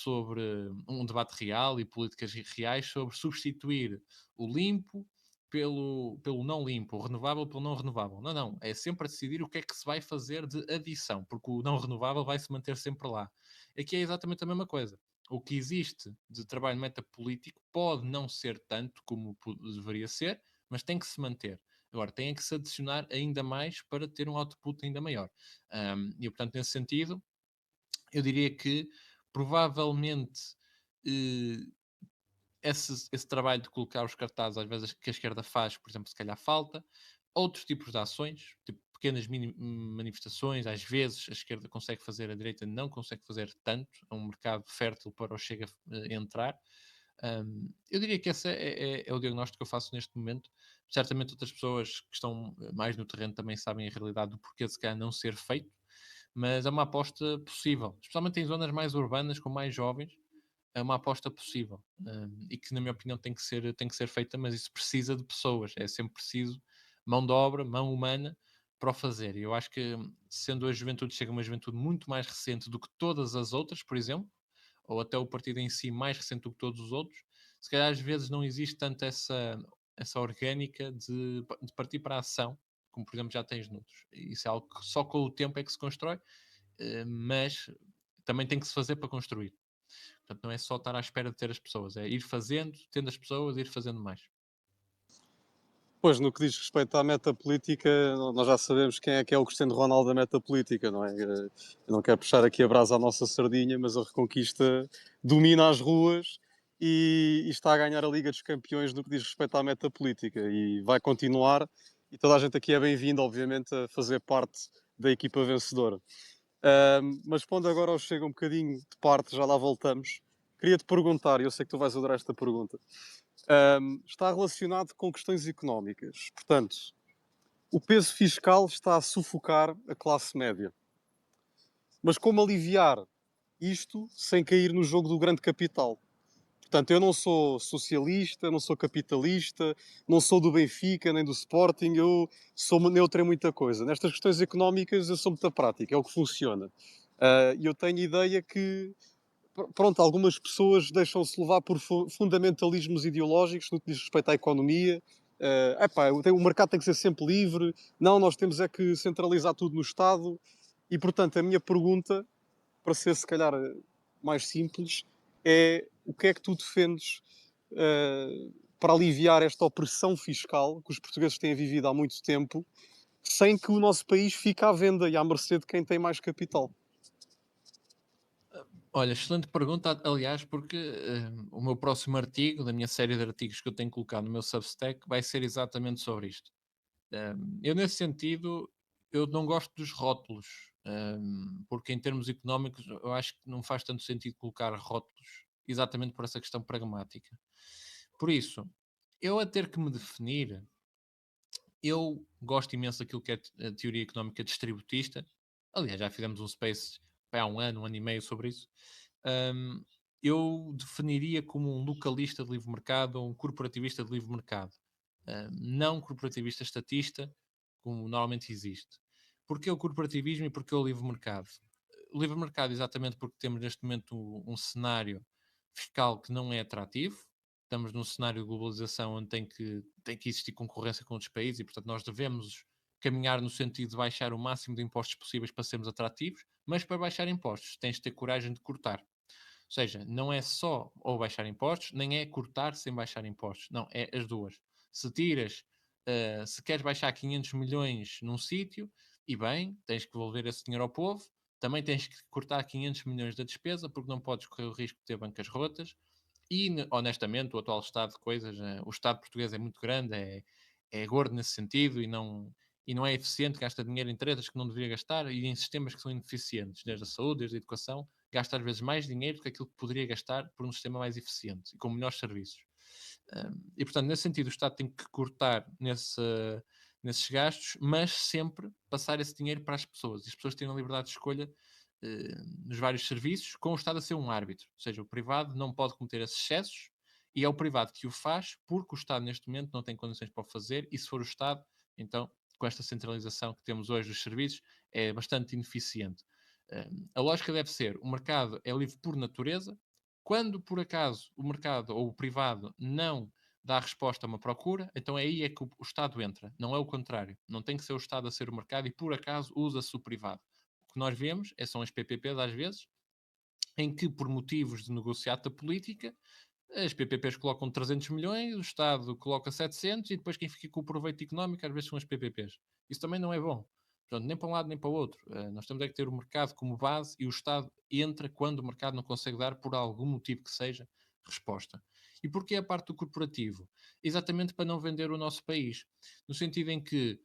real e políticas reais sobre substituir o limpo pelo não limpo, o renovável pelo não renovável. Não, não. É sempre a decidir o que é que se vai fazer de adição, porque o não renovável vai se manter sempre lá. Aqui é exatamente a mesma coisa. O que existe de trabalho metapolítico pode não ser tanto como deveria ser, mas tem que se manter. Agora, tem que se adicionar ainda mais para ter um output ainda maior. E, portanto, nesse sentido, eu diria que provavelmente eh, esse trabalho de colocar os cartazes, às vezes, que a esquerda faz, por exemplo, se calhar falta. Outros tipos de ações, tipo, pequenas manifestações, às vezes a esquerda consegue fazer, a direita não consegue fazer tanto, é um mercado fértil para o Chega entrar. Eu diria que esse é o diagnóstico que eu faço neste momento. Certamente outras pessoas que estão mais no terreno também sabem a realidade do porquê de se calhar não ser feito, mas é uma aposta possível, especialmente em zonas mais urbanas, com mais jovens, é uma aposta possível, e que na minha opinião tem que ser feita, mas isso precisa de pessoas, é sempre preciso mão de obra, mão humana para o fazer. E eu acho que, sendo a juventude chega uma juventude muito mais recente do que todas as outras, por exemplo, ou até o partido em si mais recente do que todos os outros, se calhar às vezes não existe tanto essa orgânica de partir para a ação, como por exemplo já tens noutros. Isso é algo que só com o tempo é que se constrói, mas também tem que se fazer para construir. Portanto, não é só estar à espera de ter as pessoas, é ir fazendo, tendo as pessoas, ir fazendo mais. Pois, no que diz respeito à metapolítica, nós já sabemos quem é o Cristiano Ronaldo da metapolítica, não é? Eu não quero puxar aqui a brasa à nossa sardinha, mas a Reconquista domina as ruas e está a ganhar a Liga dos Campeões no que diz respeito à metapolítica e vai continuar. E toda a gente aqui é bem-vinda, obviamente, a fazer parte da equipa vencedora. Mas pondo agora ao Chega um bocadinho de parte, já lá voltamos. Queria-te perguntar, e eu sei que tu vais adorar esta pergunta, está relacionado com questões económicas. Portanto, o peso fiscal está a sufocar a classe média. Mas como aliviar isto sem cair no jogo do grande capital? Portanto, eu não sou socialista, não sou capitalista, não sou do Benfica nem do Sporting, eu sou neutro em muita coisa. Nestas questões económicas eu sou muito prática, é o que funciona. E eu tenho ideia que pronto, algumas pessoas deixam-se levar por fundamentalismos ideológicos no que diz respeito à economia. Epá, o mercado tem que ser sempre livre. Não, nós temos é que centralizar tudo no Estado. E, portanto, a minha pergunta, para ser se calhar mais simples, é o que é que tu defendes para aliviar esta opressão fiscal que os portugueses têm vivido há muito tempo, sem que o nosso país fique à venda e à mercê de quem tem mais capital? Olha, excelente pergunta, aliás, porque o meu próximo artigo, da minha série de artigos que eu tenho colocado no meu Substack, vai ser exatamente sobre isto. Eu, nesse sentido, eu não gosto dos rótulos, porque em termos económicos eu acho que não faz tanto sentido colocar rótulos, exatamente por essa questão pragmática. Por isso, eu a ter que me definir, eu gosto imenso daquilo que é a teoria económica distributista. Aliás, já fizemos um space há um ano e meio sobre isso. Hum, eu definiria como um localista de livre mercado ou um corporativista de livre mercado. Não corporativista estatista, como normalmente existe. Porquê o corporativismo e porquê o livre mercado? O livre mercado, exatamente porque temos neste momento um cenário fiscal que não é atrativo. Estamos num cenário de globalização onde tem que existir concorrência com outros países e, portanto, nós devemos caminhar no sentido de baixar o máximo de impostos possíveis para sermos atrativos, mas para baixar impostos tens de ter coragem de cortar. Ou seja, não é só ou baixar impostos, nem é cortar sem baixar impostos. Não, é as duas. Se tiras, se queres baixar 500 milhões num sítio, e bem, tens que devolver esse dinheiro ao povo, também tens que cortar 500 milhões da despesa, porque não podes correr o risco de ter bancas rotas. E, honestamente, o atual estado de coisas, o Estado português é muito grande, é gordo nesse sentido e não é eficiente, gasta dinheiro em tretas que não deveria gastar e em sistemas que são ineficientes, desde a saúde, desde a educação, gasta às vezes mais dinheiro do que aquilo que poderia gastar por um sistema mais eficiente e com melhores serviços. E, portanto, nesse sentido, o Estado tem que cortar nesses gastos, mas sempre passar esse dinheiro para as pessoas. E as pessoas têm a liberdade de escolha nos vários serviços, com o Estado a ser um árbitro. Ou seja, o privado não pode cometer esses excessos e é o privado que o faz porque o Estado, neste momento, não tem condições para o fazer. E se for o Estado, então, com esta centralização que temos hoje dos serviços, é bastante ineficiente. A lógica deve ser: o mercado é livre por natureza. Quando, por acaso, o mercado ou o privado não dá resposta a uma procura, então aí é que o Estado entra. Não é o contrário. Não tem que ser o Estado a ser o mercado e, por acaso, usa-se o privado. O que nós vemos são as PPPs, às vezes, em que, por motivos de negociata política, as PPPs colocam 300 milhões, o Estado coloca 700 e depois quem fica com o proveito económico às vezes são as PPPs. Isso também não é bom. Portanto, nem para um lado nem para o outro. Nós temos é que ter o mercado como base e o Estado entra quando o mercado não consegue dar, por algum motivo que seja, resposta. E porquê a parte do corporativo? Exatamente para não vender o nosso país. No sentido em que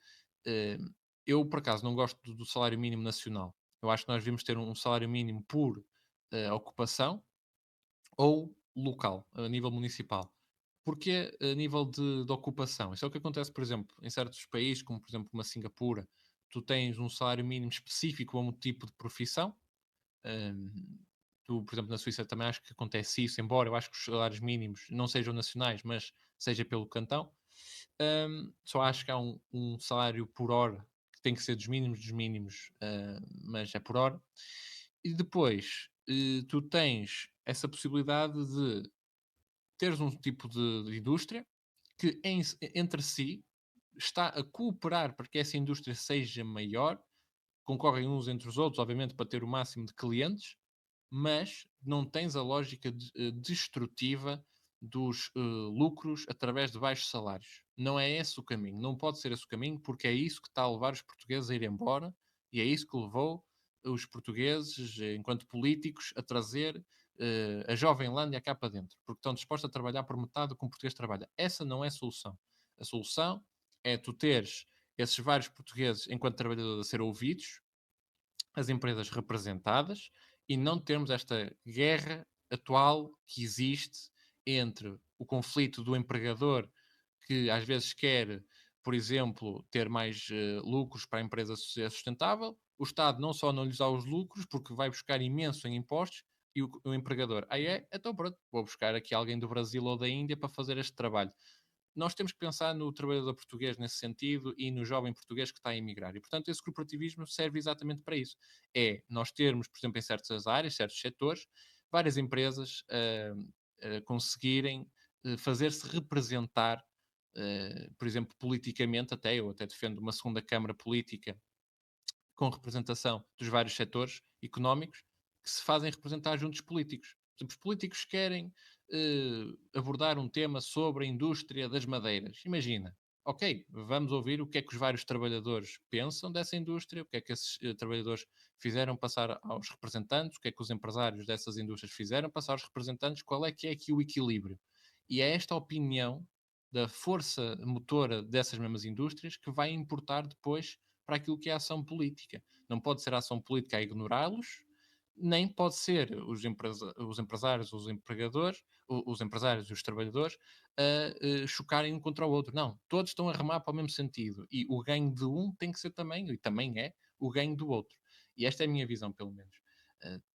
Eu, por acaso, não gosto do salário mínimo nacional. Eu acho que nós devíamos ter um salário mínimo por ocupação ou local, a nível municipal. Porque a nível de ocupação? Isso é o que acontece, por exemplo, em certos países, como por exemplo uma Singapura, tu tens um salário mínimo específico a um tipo de profissão. Hum, Tu, por exemplo, na Suíça também acho que acontece isso, embora eu acho que os salários mínimos não sejam nacionais, mas seja pelo cantão. Só acho que há um salário por hora que tem que ser dos mínimos, mas é por hora. E depois tu tens essa possibilidade de teres um tipo de indústria que entre si está a cooperar para que essa indústria seja maior, concorrem uns entre os outros, obviamente, para ter o máximo de clientes, mas não tens a lógica destrutiva dos lucros através de baixos salários. Não é esse o caminho, não pode ser esse o caminho, porque é isso que está a levar os portugueses a ir embora e é isso que levou os portugueses, enquanto políticos, a trazer a Jovenlândia cá para dentro, porque estão dispostos a trabalhar por metade do que um português trabalha. Essa não é a solução. A solução é tu teres esses vários portugueses, enquanto trabalhadores, a ser ouvidos, as empresas representadas e não termos esta guerra atual que existe entre o conflito do empregador que às vezes quer, por exemplo, ter mais lucros para a empresa ser sustentável. O Estado não só não lhes dá os lucros porque vai buscar imenso em impostos e o empregador, então pronto, vou buscar aqui alguém do Brasil ou da Índia para fazer este trabalho. Nós temos que pensar no trabalhador português nesse sentido e no jovem português que está a emigrar. E, portanto, esse corporativismo serve exatamente para isso. É nós termos, por exemplo, em certas áreas, certos setores, várias empresas conseguirem fazer-se representar, por exemplo, politicamente, até eu até defendo uma segunda Câmara Política com representação dos vários setores económicos que se fazem representar juntos políticos. Por exemplo, os políticos querem abordar um tema sobre a indústria das madeiras. Imagina, ok, vamos ouvir o que é que os vários trabalhadores pensam dessa indústria, o que é que esses trabalhadores fizeram passar aos representantes, o que é que os empresários dessas indústrias fizeram passar aos representantes, qual é que é aqui o equilíbrio. E é esta opinião da força motora dessas mesmas indústrias que vai importar depois para aquilo que é a ação política. Não pode ser a ação política a ignorá-los, nem pode ser os empresários, os empregadores, os empresários e os trabalhadores a chocarem um contra o outro. Não, todos estão a remar para o mesmo sentido e o ganho de um tem que ser também, e também é, o ganho do outro. E esta é a minha visão, pelo menos.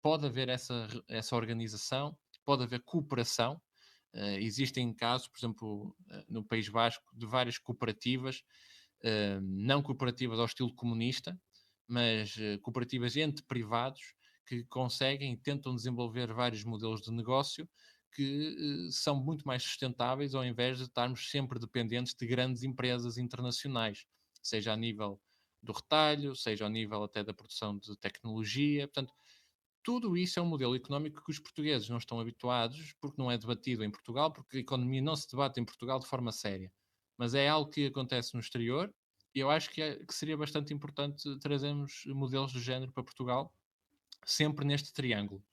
Pode haver essa organização, pode haver cooperação. Existem casos, por exemplo, no País Basco, de várias cooperativas não cooperativas ao estilo comunista, mas cooperativas entre privados que conseguem e tentam desenvolver vários modelos de negócio que são muito mais sustentáveis ao invés de estarmos sempre dependentes de grandes empresas internacionais, seja a nível do retalho, seja ao nível até da produção de tecnologia. Portanto, tudo isso é um modelo económico que os portugueses não estão habituados, porque não é debatido em Portugal, porque a economia não se debate em Portugal de forma séria. Mas é algo que acontece no exterior e eu acho que seria bastante importante trazermos modelos do género para Portugal, sempre neste triângulo.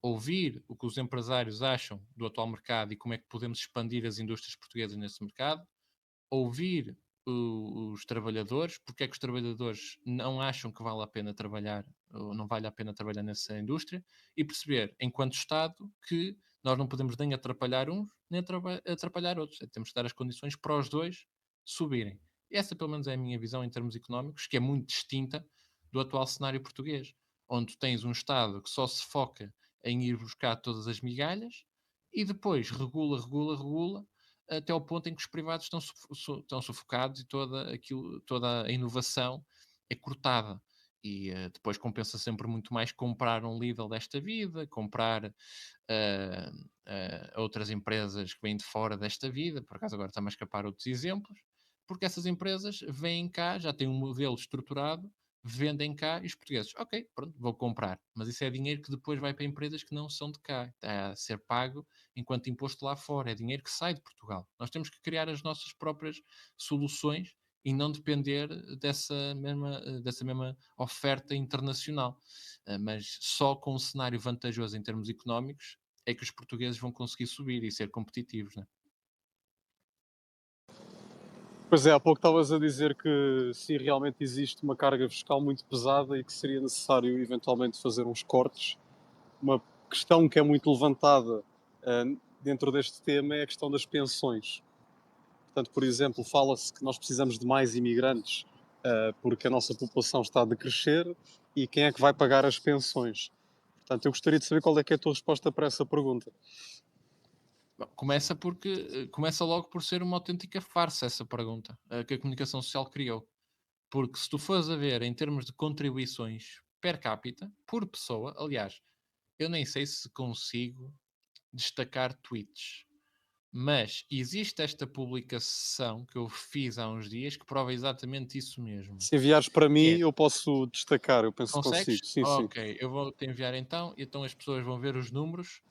Ouvir o que os empresários acham do atual mercado e como é que podemos expandir as indústrias portuguesas nesse mercado, ouvir os trabalhadores, porque é que os trabalhadores não acham que vale a pena trabalhar ou não vale a pena trabalhar nessa indústria e perceber, enquanto Estado, que nós não podemos nem atrapalhar uns, nem atrapalhar outros. Temos que dar as condições para os dois subirem. Essa, pelo menos, é a minha visão em termos económicos, que é muito distinta do atual cenário português, onde tens um Estado que só se foca em ir buscar todas as migalhas e depois regula, regula, regula, até ao ponto em que os privados estão sufocados e toda a inovação é cortada. E depois compensa sempre muito mais comprar um Lidl desta vida, comprar outras empresas que vêm de fora desta vida, por acaso agora está-me a escapar outros exemplos, porque essas empresas vêm cá, já têm um modelo estruturado, vendem cá e os portugueses, ok, pronto, vou comprar. Mas isso é dinheiro que depois vai para empresas que não são de cá, está a ser pago enquanto imposto lá fora, é dinheiro que sai de Portugal. Nós temos que criar as nossas próprias soluções e não depender dessa mesma oferta internacional. Mas só com um cenário vantajoso em termos económicos é que os portugueses vão conseguir subir e ser competitivos. Né? Pois é, há pouco estavas a dizer que sim, realmente existe uma carga fiscal muito pesada e que seria necessário eventualmente fazer uns cortes. Uma questão que é muito levantada dentro deste tema é a questão das pensões. Portanto, por exemplo, fala-se que nós precisamos de mais imigrantes porque a nossa população está a decrescer e quem é que vai pagar as pensões? Portanto, eu gostaria de saber qual é que é a tua resposta para essa pergunta. Bom, começa logo por ser uma autêntica farsa essa pergunta, que a comunicação social criou. Porque se tu fores a ver em termos de contribuições per capita, por pessoa, aliás, eu nem sei se consigo destacar tweets, mas existe esta publicação que eu fiz há uns dias que prova exatamente isso mesmo. Se enviares para Que mim, é, eu posso destacar, eu penso que consegues? consigo. Sim, sim. Ok, eu vou-te enviar então, e então as pessoas vão ver os números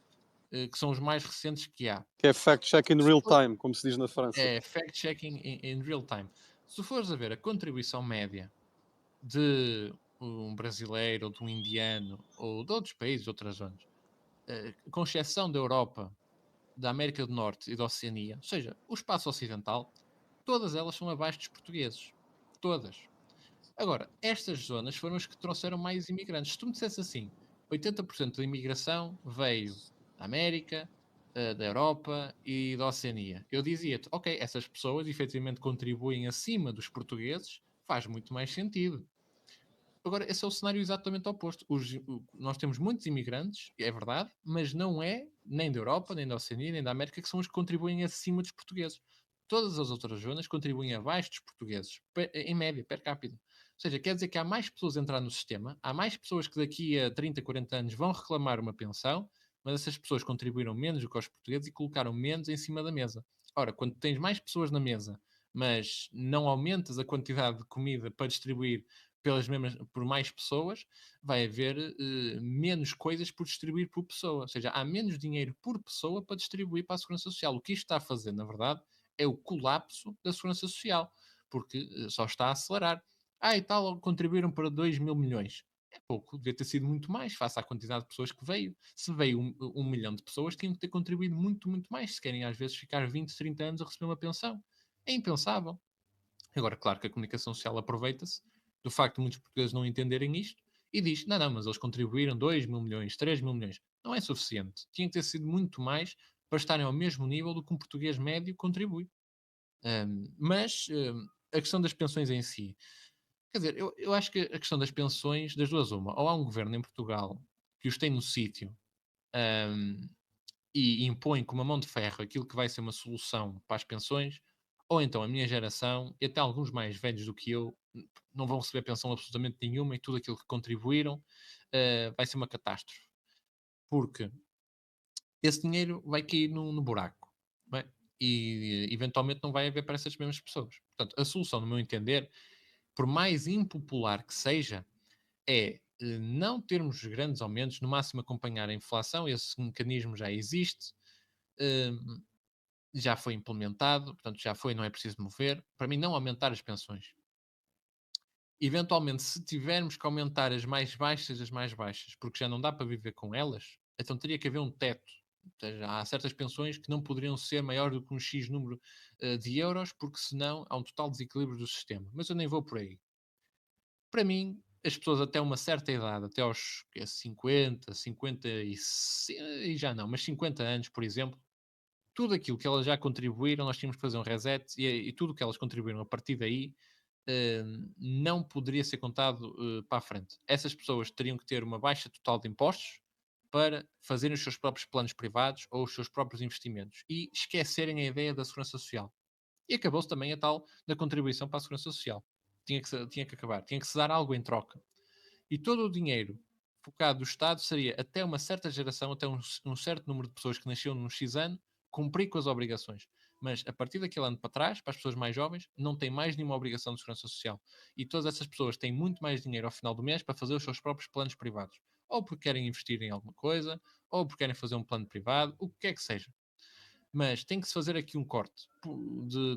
que são os mais recentes que há. Que é fact-check in Se real for- time, como se diz na França. É fact-checking in real time. Se tu fores a ver a contribuição média de um brasileiro ou de um indiano ou de outros países, outras zonas, com exceção da Europa, da América do Norte e da Oceania, ou seja, o espaço ocidental, todas elas são abaixo dos portugueses. Todas. Agora, estas zonas foram as que trouxeram mais imigrantes. Se tu me dissesse assim, 80% da imigração veio da América, da Europa e da Oceania. Eu dizia-te, ok, essas pessoas efetivamente contribuem acima dos portugueses, faz muito mais sentido. Agora, esse é o cenário exatamente oposto. Nós temos muitos imigrantes, é verdade, mas não é nem da Europa, nem da Oceania, nem da América que são os que contribuem acima dos portugueses. Todas as outras zonas contribuem abaixo dos portugueses, em média, per capita. Ou seja, quer dizer que há mais pessoas a entrar no sistema, há mais pessoas que daqui a 30, 40 anos vão reclamar uma pensão, mas essas pessoas contribuíram menos do que os portugueses e colocaram menos em cima da mesa. Ora, quando tens mais pessoas na mesa, mas não aumentas a quantidade de comida para distribuir por mais pessoas, vai haver menos coisas por distribuir por pessoa. Ou seja, há menos dinheiro por pessoa para distribuir para a Segurança Social. O que isto está a fazer, na verdade, é o colapso da Segurança Social, porque só está a acelerar. E tal, contribuíram para 2 mil milhões. É pouco, devia ter sido muito mais, face à quantidade de pessoas que veio. Se veio um milhão de pessoas, tinham que ter contribuído muito, muito mais, se querem às vezes ficar 20, 30 anos a receber uma pensão. É impensável. Agora, claro que a comunicação social aproveita-se do facto de muitos portugueses não entenderem isto e diz: não, não, mas eles contribuíram 2 mil milhões, 3 mil milhões. Não é suficiente. Tinha que ter sido muito mais para estarem ao mesmo nível do que um português médio contribui. Mas a questão das pensões em si, quer dizer, eu acho que a questão das pensões, das duas, uma, ou há um governo em Portugal que os tem no sítio hum, e impõe com uma mão de ferro aquilo que vai ser uma solução para as pensões, ou então a minha geração, e até alguns mais velhos do que eu, não vão receber pensão absolutamente nenhuma e tudo aquilo que contribuíram vai ser uma catástrofe. Porque esse dinheiro vai cair no buraco. Não é? E eventualmente não vai haver para essas mesmas pessoas. Portanto, a solução, no meu entender, por mais impopular que seja, é não termos grandes aumentos, no máximo acompanhar a inflação, esse mecanismo já existe, eh, já foi implementado, portanto já foi, não é preciso mover. Para mim, não aumentar as pensões. Eventualmente, se tivermos que aumentar as mais baixas, porque já não dá para viver com elas, então teria que haver um teto. Ou seja, há certas pensões que não poderiam ser maior do que um X número de euros, porque senão há um total desequilíbrio do sistema. Mas eu nem vou por aí. Para mim, as pessoas até uma certa idade, até aos 50, 50 e já não, mas 50 anos, por exemplo, tudo aquilo que elas já contribuíram, nós tínhamos que fazer um reset e tudo o que elas contribuíram a partir daí não poderia ser contado para a frente. Essas pessoas teriam que ter uma baixa total de impostos para fazerem os seus próprios planos privados ou os seus próprios investimentos e esquecerem a ideia da segurança social. E acabou-se também a tal da contribuição para a segurança social. Tinha que acabar, tinha que se dar algo em troca. E todo o dinheiro focado do Estado seria até uma certa geração, até um certo número de pessoas que nasceram num X ano, cumprir com as obrigações. Mas a partir daquele ano para trás, para as pessoas mais jovens, não tem mais nenhuma obrigação de segurança social. E todas essas pessoas têm muito mais dinheiro ao final do mês para fazer os seus próprios planos privados. Ou porque querem investir em alguma coisa, ou porque querem fazer um plano privado, o que quer que seja. Mas tem que se fazer aqui um corte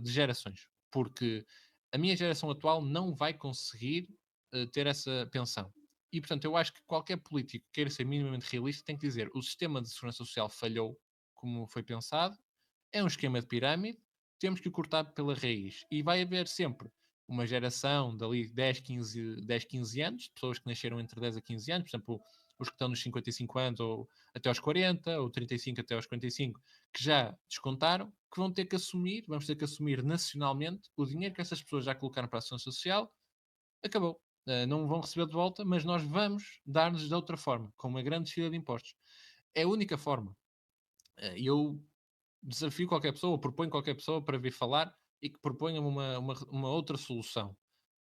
de gerações. Porque a minha geração atual não vai conseguir ter essa pensão. E, portanto, eu acho que qualquer político que queira ser minimamente realista tem que dizer o sistema de segurança social falhou como foi pensado, é um esquema de pirâmide, temos que o cortar pela raiz. E vai haver sempre uma geração dali 10, 15 anos, pessoas que nasceram entre 10 a 15 anos, por exemplo, os que estão nos 55 anos ou até aos 40, ou 35 até aos 45, que já descontaram, que vão ter que assumir, vamos ter que assumir nacionalmente o dinheiro que essas pessoas já colocaram para a ação social, acabou. Não vão receber de volta, mas nós vamos dar-lhes de outra forma, com uma grande descida de impostos. É a única forma. Eu desafio qualquer pessoa, ou proponho qualquer pessoa para vir falar e que proponha uma outra solução.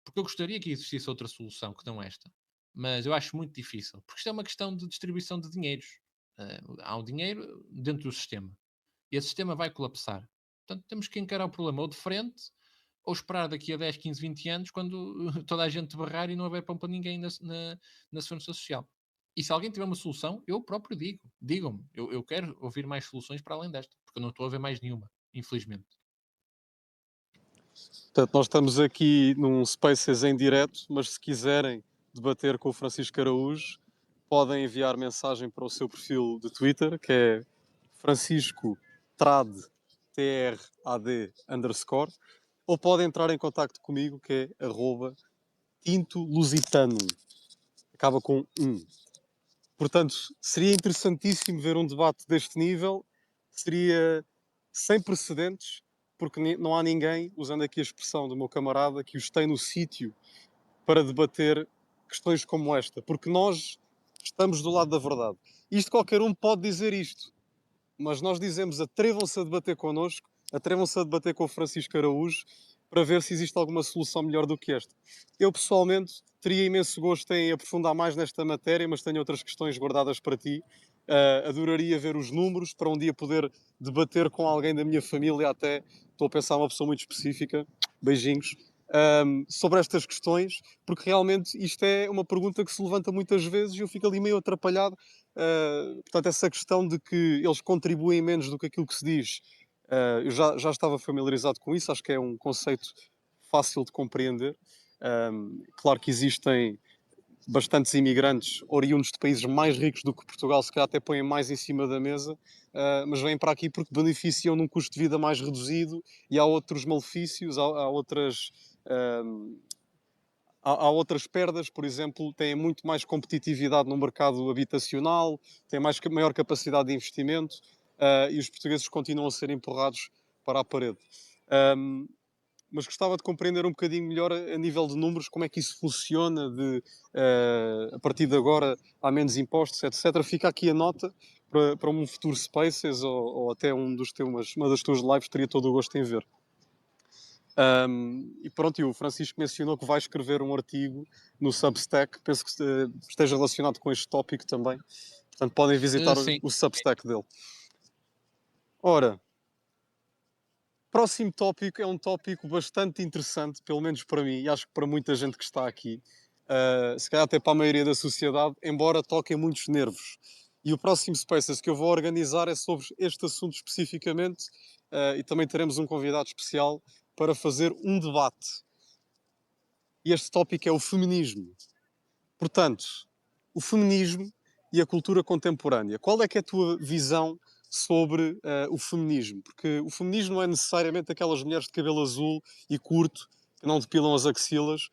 Porque eu gostaria que existisse outra solução que não esta. Mas eu acho muito difícil. Porque isto é uma questão de distribuição de dinheiros. Há um dinheiro dentro do sistema. E esse sistema vai colapsar. Portanto, temos que encarar o problema ou de frente, ou esperar daqui a 10, 15, 20 anos, quando toda a gente barrar e não houver pão para ninguém na segurança social. E se alguém tiver uma solução, eu próprio digo. Digam-me. Eu quero ouvir mais soluções para além desta. Porque eu não estou a ver mais nenhuma, infelizmente. Portanto, nós estamos aqui num Spaces em direto, mas se quiserem debater com o Francisco Araújo, podem enviar mensagem para o seu perfil de Twitter, que é Francisco Trad, TRAD underscore, ou podem entrar em contacto comigo, que é arroba Tinto Lusitano. Acaba com 1. Portanto, seria interessantíssimo ver um debate deste nível, seria sem precedentes, porque não há ninguém, usando aqui a expressão do meu camarada, que os tem no sítio para debater questões como esta, porque nós estamos do lado da verdade. Isto qualquer um pode dizer isto, mas nós dizemos atrevam-se a debater connosco, atrevam-se a debater com o Francisco Araújo para ver se existe alguma solução melhor do que esta. Eu, pessoalmente, teria imenso gosto em aprofundar mais nesta matéria, mas tenho outras questões guardadas para ti. Adoraria ver os números para um dia poder debater com alguém da minha família até. Estou a pensar uma pessoa muito específica. Beijinhos. Sobre estas questões, porque realmente isto é uma pergunta que se levanta muitas vezes e eu fico ali meio atrapalhado. Portanto, essa questão de que eles contribuem menos do que aquilo que se diz, eu já estava familiarizado com isso, acho que é um conceito fácil de compreender. Claro que existem bastantes imigrantes oriundos de países mais ricos do que Portugal, se calhar até põem mais em cima da mesa, mas vêm para aqui porque beneficiam num custo de vida mais reduzido e há outros malefícios, há outras. Um, há outras perdas, por exemplo, têm muito mais competitividade no mercado habitacional, têm maior capacidade de investimento, e os portugueses continuam a ser empurrados para a parede. Um, mas gostava de compreender um bocadinho melhor a nível de números como é que isso funciona, a partir de agora há menos impostos, etc. Fica aqui a nota para um futuro Spaces ou até uma das tuas lives, teria todo o gosto em ver. E pronto, e o Francisco mencionou que vai escrever um artigo no Substack, penso que esteja relacionado com este tópico também. Portanto, podem visitar Sim. o Substack dele. Ora, próximo tópico é um tópico bastante interessante, pelo menos para mim, e acho que para muita gente que está aqui, se calhar até para a maioria da sociedade, embora toquem muitos nervos. E o próximo Spaces que eu vou organizar é sobre este assunto especificamente, e também teremos um convidado especial para fazer um debate. E este tópico é o feminismo. Portanto, o feminismo e a cultura contemporânea. Qual é que é a tua visão sobre o feminismo? Porque o feminismo não é necessariamente aquelas mulheres de cabelo azul e curto que não depilam as axilas,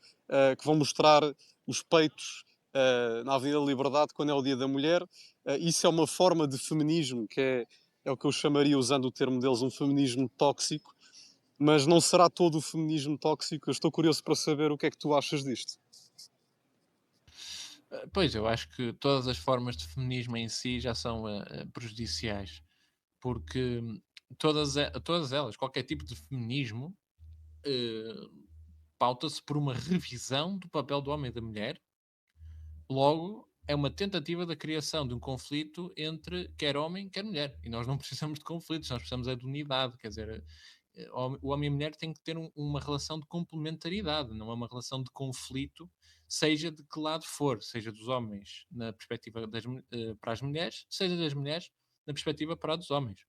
que vão mostrar os peitos na Avenida da Liberdade quando é o Dia da Mulher. Isso é uma forma de feminismo que é o que eu chamaria, usando o termo deles, um feminismo tóxico. Mas não será todo o feminismo tóxico? Eu estou curioso para saber o que é que tu achas disto. Pois, eu acho que todas as formas de feminismo em si já são prejudiciais, porque todas elas, qualquer tipo de feminismo, eh, pauta-se por uma revisão do papel do homem e da mulher. Logo, é uma tentativa da criação de um conflito entre quer homem, quer mulher. E nós não precisamos de conflitos, nós precisamos é de unidade. Quer dizer, o homem e a mulher têm que ter uma relação de complementaridade, não é uma relação de conflito, seja de que lado for, seja dos homens na perspectiva para as mulheres, seja das mulheres na perspectiva para a dos homens.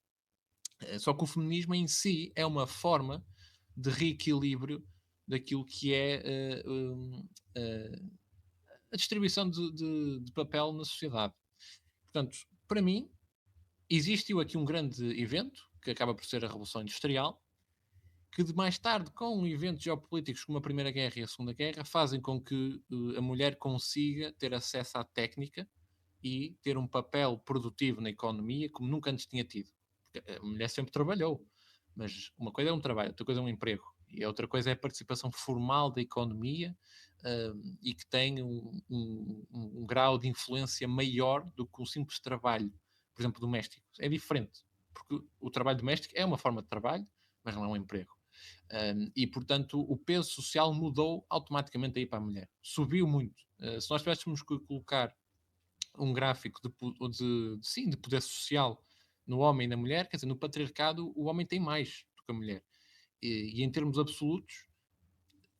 Só que o feminismo em si é uma forma de reequilíbrio daquilo que é a distribuição de papel na sociedade. Portanto, para mim, existiu aqui um grande evento, que acaba por ser a Revolução Industrial, que de mais tarde, com eventos geopolíticos como a Primeira Guerra e a Segunda Guerra, fazem com que a mulher consiga ter acesso à técnica e ter um papel produtivo na economia como nunca antes tinha tido. Porque a mulher sempre trabalhou, mas uma coisa é um trabalho, outra coisa é um emprego, e a outra coisa é a participação formal da economia, e que tem um grau de influência maior do que um simples trabalho, por exemplo, doméstico. É diferente, porque o trabalho doméstico é uma forma de trabalho, mas não é um emprego. E, portanto, o peso social mudou automaticamente aí para a mulher. Subiu muito. Se nós tivéssemos que colocar um gráfico sim, de poder social no homem e na mulher, quer dizer, no patriarcado o homem tem mais do que a mulher. E em termos absolutos,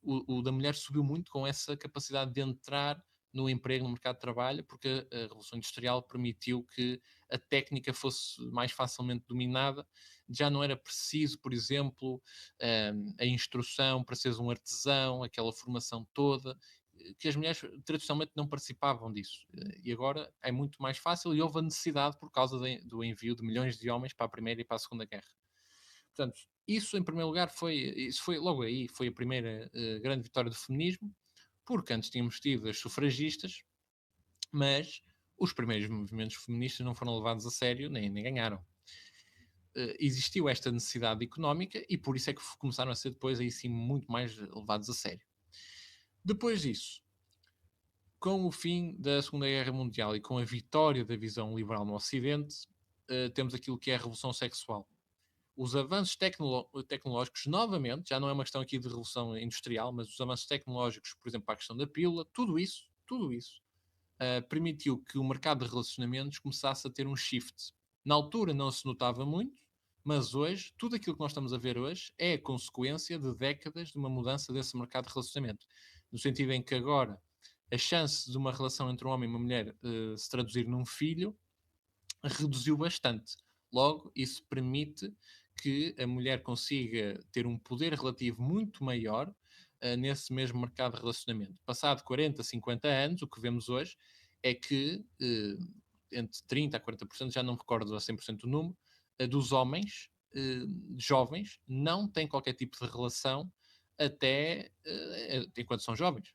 o da mulher subiu muito com essa capacidade de entrar no emprego, no mercado de trabalho, porque a Revolução Industrial permitiu que a técnica fosse mais facilmente dominada. Já não era preciso, por exemplo, a instrução para seres um artesão, aquela formação toda, que as mulheres tradicionalmente não participavam disso. E agora é muito mais fácil e houve a necessidade por causa do envio de milhões de homens para a Primeira e para a Segunda Guerra. Portanto, isso em primeiro lugar isso foi logo aí, foi a primeira grande vitória do feminismo, porque antes tínhamos tido as sufragistas, mas os primeiros movimentos feministas não foram levados a sério, nem ganharam. Existiu esta necessidade económica e por isso é que começaram a ser depois aí sim muito mais levados a sério. Depois disso, com o fim da Segunda Guerra Mundial e com a vitória da visão liberal no Ocidente, temos aquilo que é a Revolução Sexual. Os avanços tecnológicos, novamente, já não é uma questão aqui de revolução industrial, mas os avanços tecnológicos, por exemplo, para a questão da pílula, tudo isso permitiu que o mercado de relacionamentos começasse a ter um shift. Na altura não se notava muito, mas hoje, tudo aquilo que nós estamos a ver hoje é a consequência de décadas de uma mudança desse mercado de relacionamento. No sentido em que agora a chance de uma relação entre um homem e uma mulher se traduzir num filho reduziu bastante. Logo, isso permite que a mulher consiga ter um poder relativo muito maior nesse mesmo mercado de relacionamento. Passado 40, 50 anos, o que vemos hoje é que entre 30% a 40%, já não me recordo a 100% o número, dos homens jovens não têm qualquer tipo de relação até enquanto são jovens.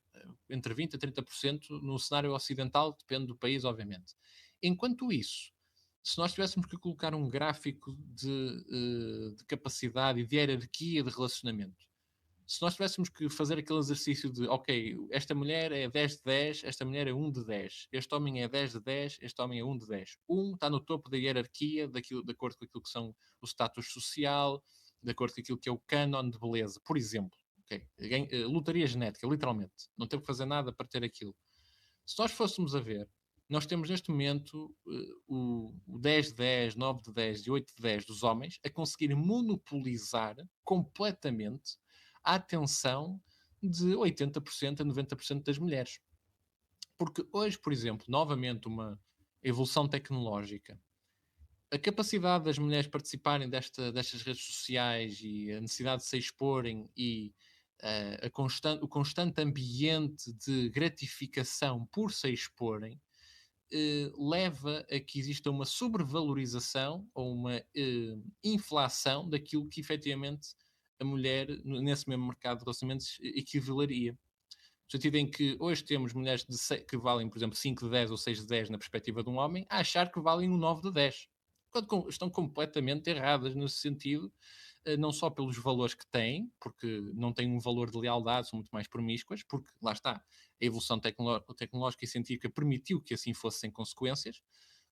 Entre 20% a 30% no cenário ocidental, depende do país, obviamente. Enquanto isso, se nós tivéssemos que colocar um gráfico de capacidade e de hierarquia de relacionamento, se nós tivéssemos que fazer aquele exercício de, ok, esta mulher é 10 de 10, esta mulher é 1 de 10, este homem é 10 de 10, este homem é 1 de 10. Um está no topo da hierarquia, daquilo, de acordo com aquilo que são o status social, de acordo com aquilo que é o canon de beleza, por exemplo. Okay? Lotaria genética, literalmente. Não teve que fazer nada para ter aquilo. Se nós fôssemos a ver, nós temos neste momento o 10 de 10, 9 de 10 e 8 de 10 dos homens a conseguir monopolizar completamente a atenção de 80% a 90% das mulheres. Porque hoje, por exemplo, novamente uma evolução tecnológica, a capacidade das mulheres participarem destas redes sociais e a necessidade de se exporem e o constante ambiente de gratificação por se exporem leva a que exista uma sobrevalorização ou uma inflação daquilo que efetivamente a mulher, nesse mesmo mercado de relacionamentos, equivaleria. No sentido em que hoje temos mulheres que valem, por exemplo, 5 de 10 ou 6 de 10 na perspectiva de um homem, a achar que valem um 9 de 10. Quando estão completamente erradas nesse sentido, não só pelos valores que têm, porque não têm um valor de lealdade, são muito mais promíscuas, porque lá está, a evolução tecnológica e científica permitiu que assim fosse sem consequências,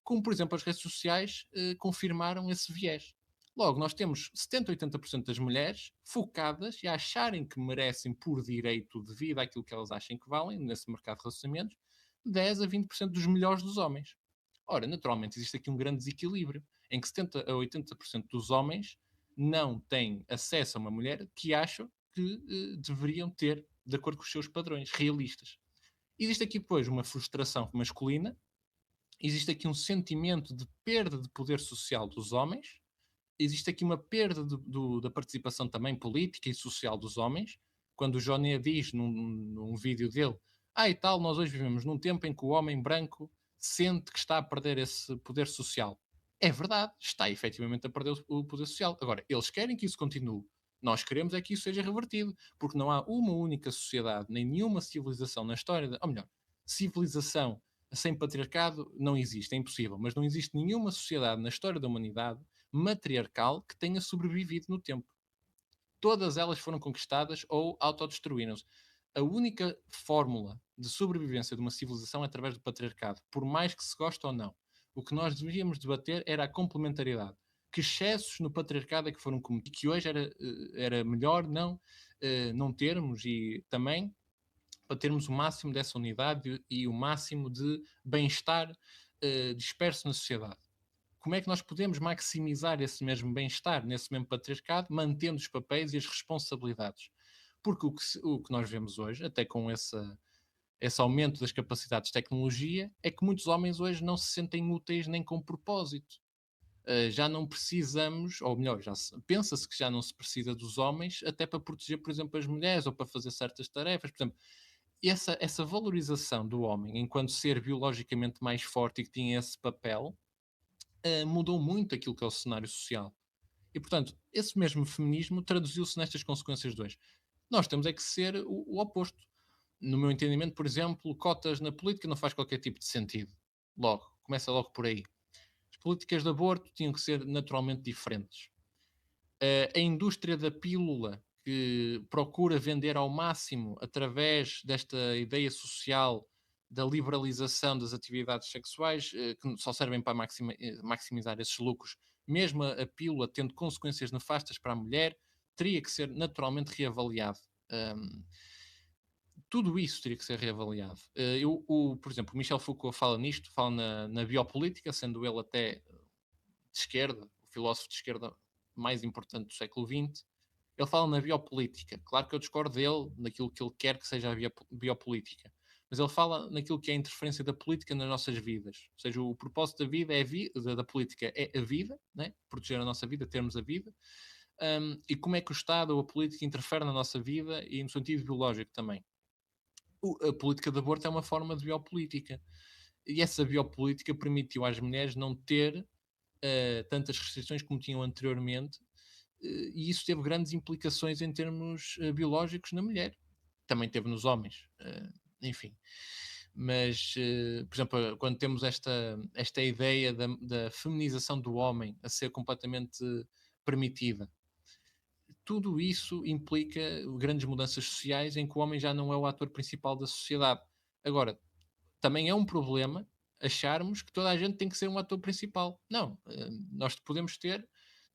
como por exemplo as redes sociais confirmaram esse viés. Logo, nós temos 70, 80% das mulheres focadas e a acharem que merecem por direito devido àquilo que elas acham que valem nesse mercado de relacionamentos, 10 a 20% dos melhores dos homens. Ora, naturalmente existe aqui um grande desequilíbrio, em que 70 a 80% dos homens não têm acesso a uma mulher que acham que deveriam ter, de acordo com os seus padrões realistas. Existe aqui, depois, uma frustração masculina, existe aqui um sentimento de perda de poder social dos homens, existe aqui uma perda da participação também política e social dos homens, quando o Joné diz num vídeo dele, e tal, nós hoje vivemos num tempo em que o homem branco sente que está a perder esse poder social. É verdade, está efetivamente a perder o poder social. Agora, eles querem que isso continue, Nós queremos é que isso seja revertido, porque não há uma única sociedade, nem nenhuma civilização na história, ou melhor, civilização sem patriarcado não existe, é impossível, mas não existe nenhuma sociedade na história da humanidade matriarcal que tenha sobrevivido no tempo. Todas elas foram conquistadas ou autodestruíram-se. A única fórmula de sobrevivência de uma civilização é através do patriarcado, por mais que se goste ou não. O que nós devíamos debater era a complementariedade. Que excessos no patriarcado é que foram cometidos, que hoje era melhor não termos, e também para termos o máximo dessa unidade e o máximo de bem-estar disperso na sociedade. Como é que nós podemos maximizar esse mesmo bem-estar, nesse mesmo patriarcado, mantendo os papéis e as responsabilidades? Porque o que nós vemos hoje, até com esse aumento das capacidades de tecnologia, é que muitos homens hoje não se sentem úteis nem com propósito. Já não precisamos, ou melhor, pensa-se que já não se precisa dos homens até para proteger, por exemplo, as mulheres ou para fazer certas tarefas. Por exemplo, essa valorização do homem enquanto ser biologicamente mais forte e que tinha esse papel, mudou muito aquilo que é o cenário social. E, portanto, esse mesmo feminismo traduziu-se nestas consequências de hoje. Nós temos é que ser o oposto. No meu entendimento, por exemplo, cotas na política não faz qualquer tipo de sentido. Logo, começa logo por aí. As políticas de aborto tinham que ser naturalmente diferentes. A indústria da pílula, que procura vender ao máximo através desta ideia social da liberalização das atividades sexuais, que só servem para maximizar esses lucros, mesmo a pílula tendo consequências nefastas para a mulher, teria que ser naturalmente reavaliado. Um, Tudo isso teria que ser reavaliado. Por exemplo, o Michel Foucault fala nisto, fala na biopolítica, sendo ele até de esquerda, o filósofo de esquerda mais importante do século XX. Ele fala na biopolítica. Claro que eu discordo dele naquilo que ele quer que seja a biopolítica. Mas ele fala naquilo que é a interferência da política nas nossas vidas. Ou seja, o propósito da vida da política é a vida, né? Proteger a nossa vida, termos a vida. E como é que o Estado ou a política interfere na nossa vida e no sentido biológico também. A política de aborto é uma forma de biopolítica. E essa biopolítica permitiu às mulheres não ter tantas restrições como tinham anteriormente, e isso teve grandes implicações em termos biológicos na mulher. Também teve nos homens, enfim. Mas, por exemplo, quando temos esta ideia da feminização do homem a ser completamente permitida, tudo isso implica grandes mudanças sociais em que o homem já não é o ator principal da sociedade. Agora, também é um problema acharmos que toda a gente tem que ser um ator principal. Não, nós podemos ter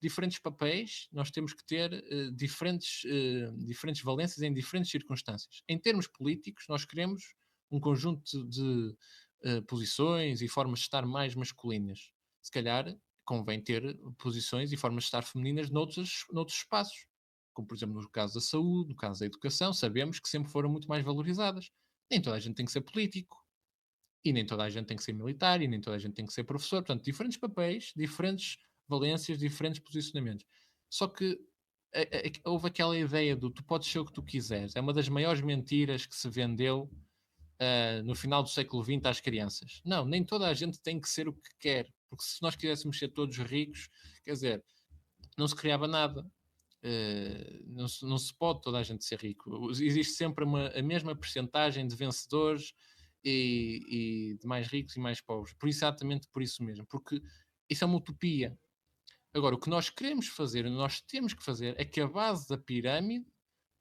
diferentes papéis, nós temos que ter diferentes valências em diferentes circunstâncias. Em termos políticos, nós queremos um conjunto de posições e formas de estar mais masculinas. Se calhar convém ter posições e formas de estar femininas noutros espaços, como por exemplo no caso da saúde, no caso da educação, sabemos que sempre foram muito mais valorizadas. Nem toda a gente tem que ser político, e nem toda a gente tem que ser militar, e nem toda a gente tem que ser professor. Portanto, diferentes papéis, diferentes valências, diferentes posicionamentos. Só que houve aquela ideia do tu podes ser o que tu quiseres. É uma das maiores mentiras que se vendeu no final do século XX às crianças. Não, nem toda a gente tem que ser o que quer. Porque se nós quiséssemos ser todos ricos, quer dizer, não se criava nada. Não se pode toda a gente ser rico. Existe sempre a mesma percentagem de vencedores e de mais ricos e mais pobres. Exatamente por isso mesmo. Porque isso é uma utopia. Agora, o que nós queremos fazer, nós temos que fazer, é que a base da pirâmide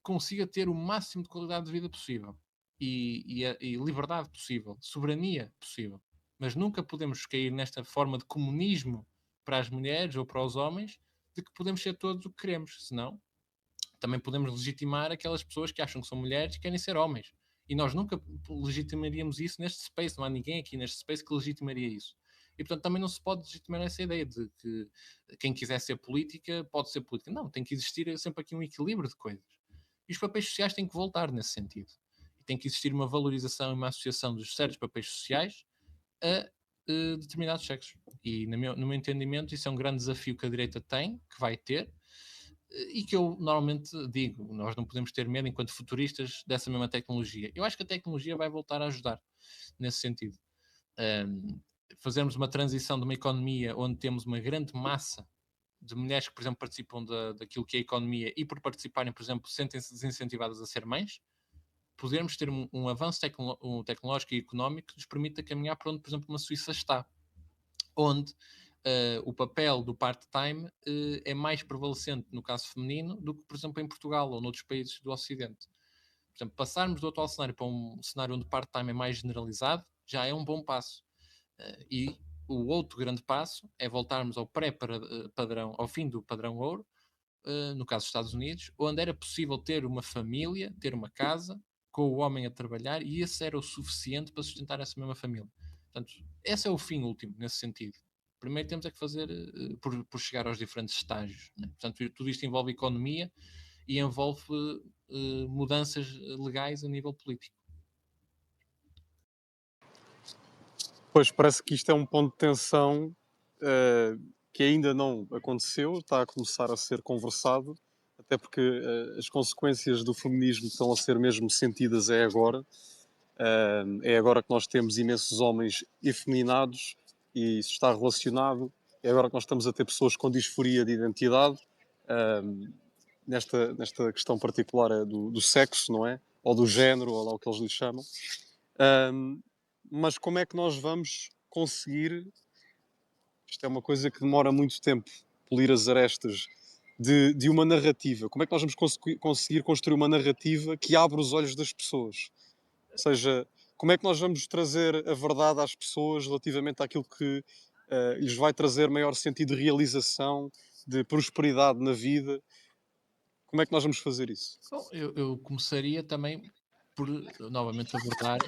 consiga ter o máximo de qualidade de vida possível e liberdade possível, soberania possível. Mas nunca podemos cair nesta forma de comunismo para as mulheres ou para os homens, de que podemos ser todos o que queremos. Senão, também podemos legitimar aquelas pessoas que acham que são mulheres e querem ser homens. E nós nunca legitimaríamos isso neste space. Não há ninguém aqui neste space que legitimaria isso. E, portanto, também não se pode legitimar essa ideia de que quem quiser ser política pode ser política. Não, tem que existir sempre aqui um equilíbrio de coisas. E os papéis sociais têm que voltar nesse sentido. E tem que existir uma valorização e uma associação dos certos papéis sociais a determinados sexos. E, no meu entendimento, isso é um grande desafio que a direita tem, que vai ter, e que eu normalmente digo, nós não podemos ter medo enquanto futuristas dessa mesma tecnologia. Eu acho que a tecnologia vai voltar a ajudar nesse sentido. Fazermos uma transição de uma economia onde temos uma grande massa de mulheres que, por exemplo, participam daquilo que é a economia e por participarem, por exemplo, sentem-se desincentivadas a ser mães, podermos ter um avanço tecnológico e económico que nos permita caminhar para onde, por exemplo, uma Suíça está, onde o papel do part-time é mais prevalecente no caso feminino do que, por exemplo, em Portugal ou noutros países do Ocidente. Por exemplo, passarmos do atual cenário para um cenário onde part-time é mais generalizado já é um bom passo. E o outro grande passo é voltarmos ao pré-padrão, ao fim do padrão ouro, no caso dos Estados Unidos, onde era possível ter uma família, ter uma casa, com o homem a trabalhar, e esse era o suficiente para sustentar essa mesma família. Portanto, esse é o fim último, nesse sentido. Primeiro temos é que fazer por chegar aos diferentes estágios. Né? Portanto, tudo isto envolve economia e envolve mudanças legais a nível político. Pois parece que isto é um ponto de tensão que ainda não aconteceu, está a começar a ser conversado, até porque as consequências do feminismo estão a ser mesmo sentidas é agora. É agora que nós temos imensos homens efeminados e isso está relacionado. É agora que nós estamos a ter pessoas com disforia de identidade, nesta questão particular do sexo, não é? Ou do género, ou lá o que eles lhe chamam. Mas como é que nós vamos conseguir? Isto é uma coisa que demora muito tempo, polir as arestas de uma narrativa. Como é que nós vamos conseguir construir uma narrativa que abra os olhos das pessoas? Ou seja, como é que nós vamos trazer a verdade às pessoas relativamente àquilo que lhes vai trazer maior sentido de realização, de prosperidade na vida? Como é que nós vamos fazer isso? Bom, eu começaria também por novamente abordar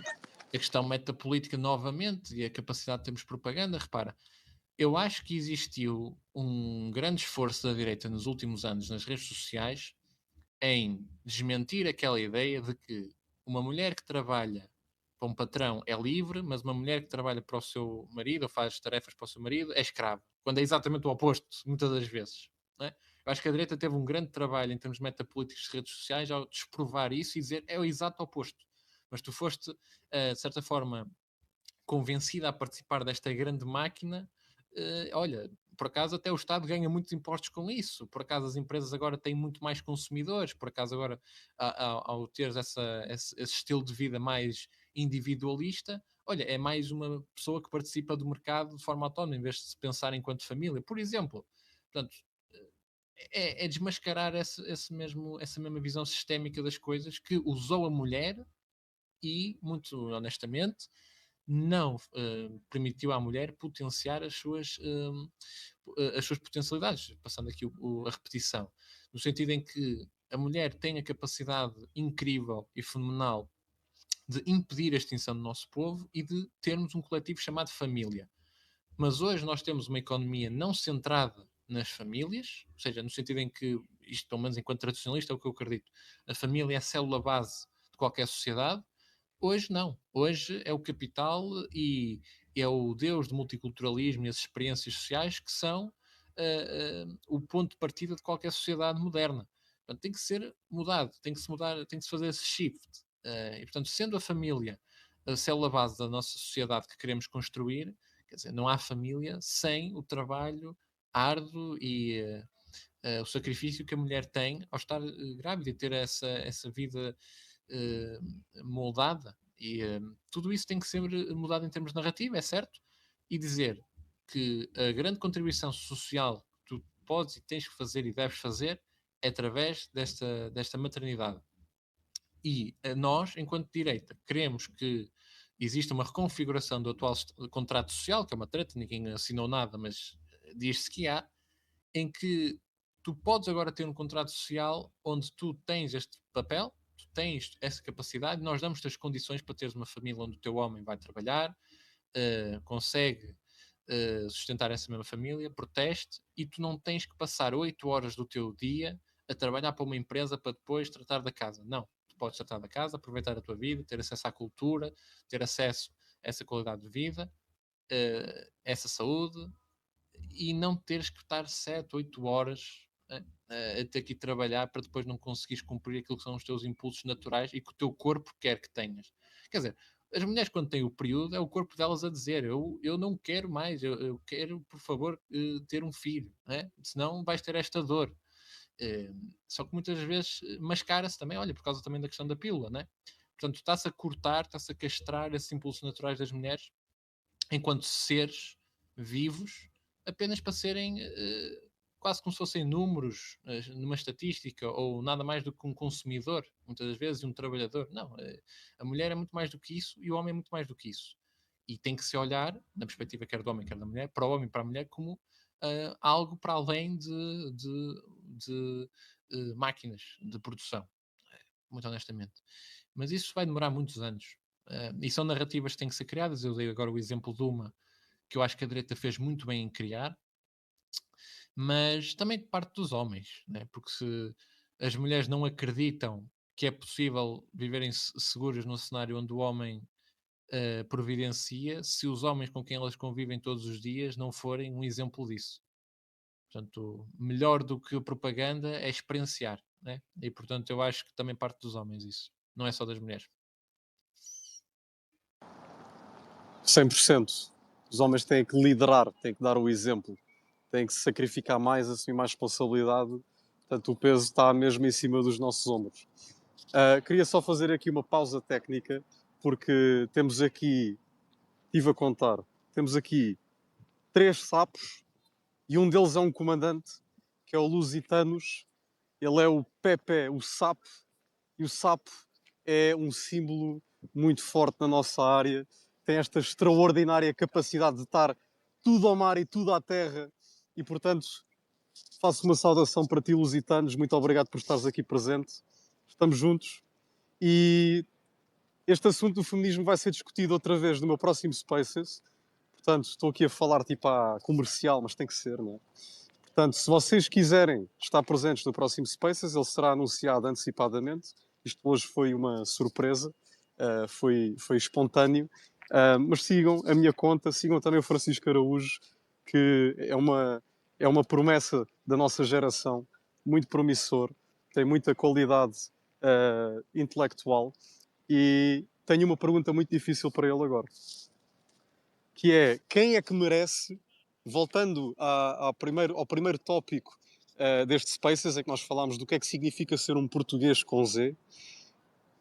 a questão metapolítica novamente e a capacidade de termos propaganda. Repara, eu acho que existiu um grande esforço da direita nos últimos anos nas redes sociais em desmentir aquela ideia de que uma mulher que trabalha para um patrão é livre, mas uma mulher que trabalha para o seu marido ou faz tarefas para o seu marido é escravo. Quando é exatamente o oposto, muitas das vezes. Não é? Eu acho que a direita teve um grande trabalho em termos metapolíticos de redes sociais ao desprovar isso e dizer é o exato oposto. Mas tu foste, de certa forma, convencida a participar desta grande máquina, olha, por acaso até o Estado ganha muitos impostos com isso, por acaso as empresas agora têm muito mais consumidores, por acaso agora ao teres esse estilo de vida mais individualista, olha, é mais uma pessoa que participa do mercado de forma autónoma, em vez de se pensar enquanto família, por exemplo. Portanto, é desmascarar essa mesma visão sistémica das coisas que usou a mulher e, muito honestamente, não permitiu à mulher potenciar as suas potencialidades, passando aqui a repetição, no sentido em que a mulher tem a capacidade incrível e fenomenal de impedir a extinção do nosso povo e de termos um coletivo chamado família. Mas hoje nós temos uma economia não centrada nas famílias, ou seja, no sentido em que, isto pelo menos enquanto tradicionalista é o que eu acredito, a família é a célula base de qualquer sociedade. Hoje não. Hoje é o capital e é o Deus do multiculturalismo e as experiências sociais que são o ponto de partida de qualquer sociedade moderna. Portanto, tem que ser mudado, tem que se mudar, tem que se fazer esse shift. E, portanto, sendo a família a célula base da nossa sociedade que queremos construir, quer dizer, não há família sem o trabalho árduo e o sacrifício que a mulher tem ao estar grávida e ter essa vida moldada. E tudo isso tem que ser mudado em termos de narrativa, é certo? E dizer que a grande contribuição social que tu podes e tens que fazer e deves fazer é através desta maternidade. E nós, enquanto direita, queremos que exista uma reconfiguração do atual contrato social, que é uma treta, ninguém assinou nada, mas diz-se que há, em que tu podes agora ter um contrato social onde tu tens este papel, tu tens essa capacidade, nós damos-te as condições para teres uma família onde o teu homem vai trabalhar, consegue sustentar essa mesma família, proteste, e tu não tens que passar 8 horas do teu dia a trabalhar para uma empresa para depois tratar da casa. Não. Tu podes tratar da casa, aproveitar a tua vida, ter acesso à cultura, ter acesso a essa qualidade de vida, essa saúde, e não teres que estar 7, 8 horas a ter que ir trabalhar para depois não conseguires cumprir aquilo que são os teus impulsos naturais e que o teu corpo quer que tenhas. Quer dizer, As mulheres, quando têm o período, é o corpo delas a dizer: eu não quero mais, eu quero, por favor, ter um filho, né? Senão vais ter esta dor. Eh, Só que muitas vezes mascara-se também, olha, por causa também da questão da pílula, né? Portanto, está-se a cortar, está-se a castrar esses impulsos naturais das mulheres enquanto seres vivos, apenas para serem quase como se fossem números numa estatística ou nada mais do que um consumidor, muitas das vezes, um trabalhador. Não, a mulher é muito mais do que isso e o homem é muito mais do que isso. E tem que se olhar, na perspectiva quer do homem, quer da mulher, para o homem e para a mulher, como algo para além de máquinas de produção, muito honestamente. Mas isso vai demorar muitos anos. E são narrativas que têm que ser criadas. Eu dei agora o exemplo de uma que eu acho que a direita fez muito bem em criar, mas também de parte dos homens, né? Porque se as mulheres não acreditam que é possível viverem seguras num cenário onde o homem providencia, se os homens com quem elas convivem todos os dias não forem um exemplo disso. Portanto, melhor do que a propaganda é experienciar, né? E portanto eu acho que também parte dos homens isso, não é só das mulheres. 100%. Os homens têm que liderar, têm que dar o exemplo, têm que se sacrificar mais, assumir mais responsabilidade. Portanto, o peso está mesmo em cima dos nossos ombros. Queria só fazer aqui uma pausa técnica, porque temos aqui, estive a contar, temos aqui 3 sapos e um deles é um comandante, que é o Lusitanos. Ele é o Pepe, o sapo, e o sapo é um símbolo muito forte na nossa área. Tem esta extraordinária capacidade de estar tudo ao mar e tudo à terra. E, portanto, faço uma saudação para ti, Lusitanos. Muito obrigado por estares aqui presente. Estamos juntos. E este assunto do feminismo vai ser discutido outra vez no meu próximo Spaces. Portanto, estou aqui a falar tipo a comercial, mas tem que ser, não é? Portanto, se vocês quiserem estar presentes no próximo Spaces, ele será anunciado antecipadamente. Isto hoje foi uma surpresa, foi espontâneo. Mas sigam a minha conta, sigam também o Francisco Araújo, que é uma promessa da nossa geração, muito promissor, tem muita qualidade intelectual. E tenho uma pergunta muito difícil para ele agora, que é: quem é que merece, voltando ao primeiro tópico deste Spaces, em que nós falámos do que é que significa ser um português com Z,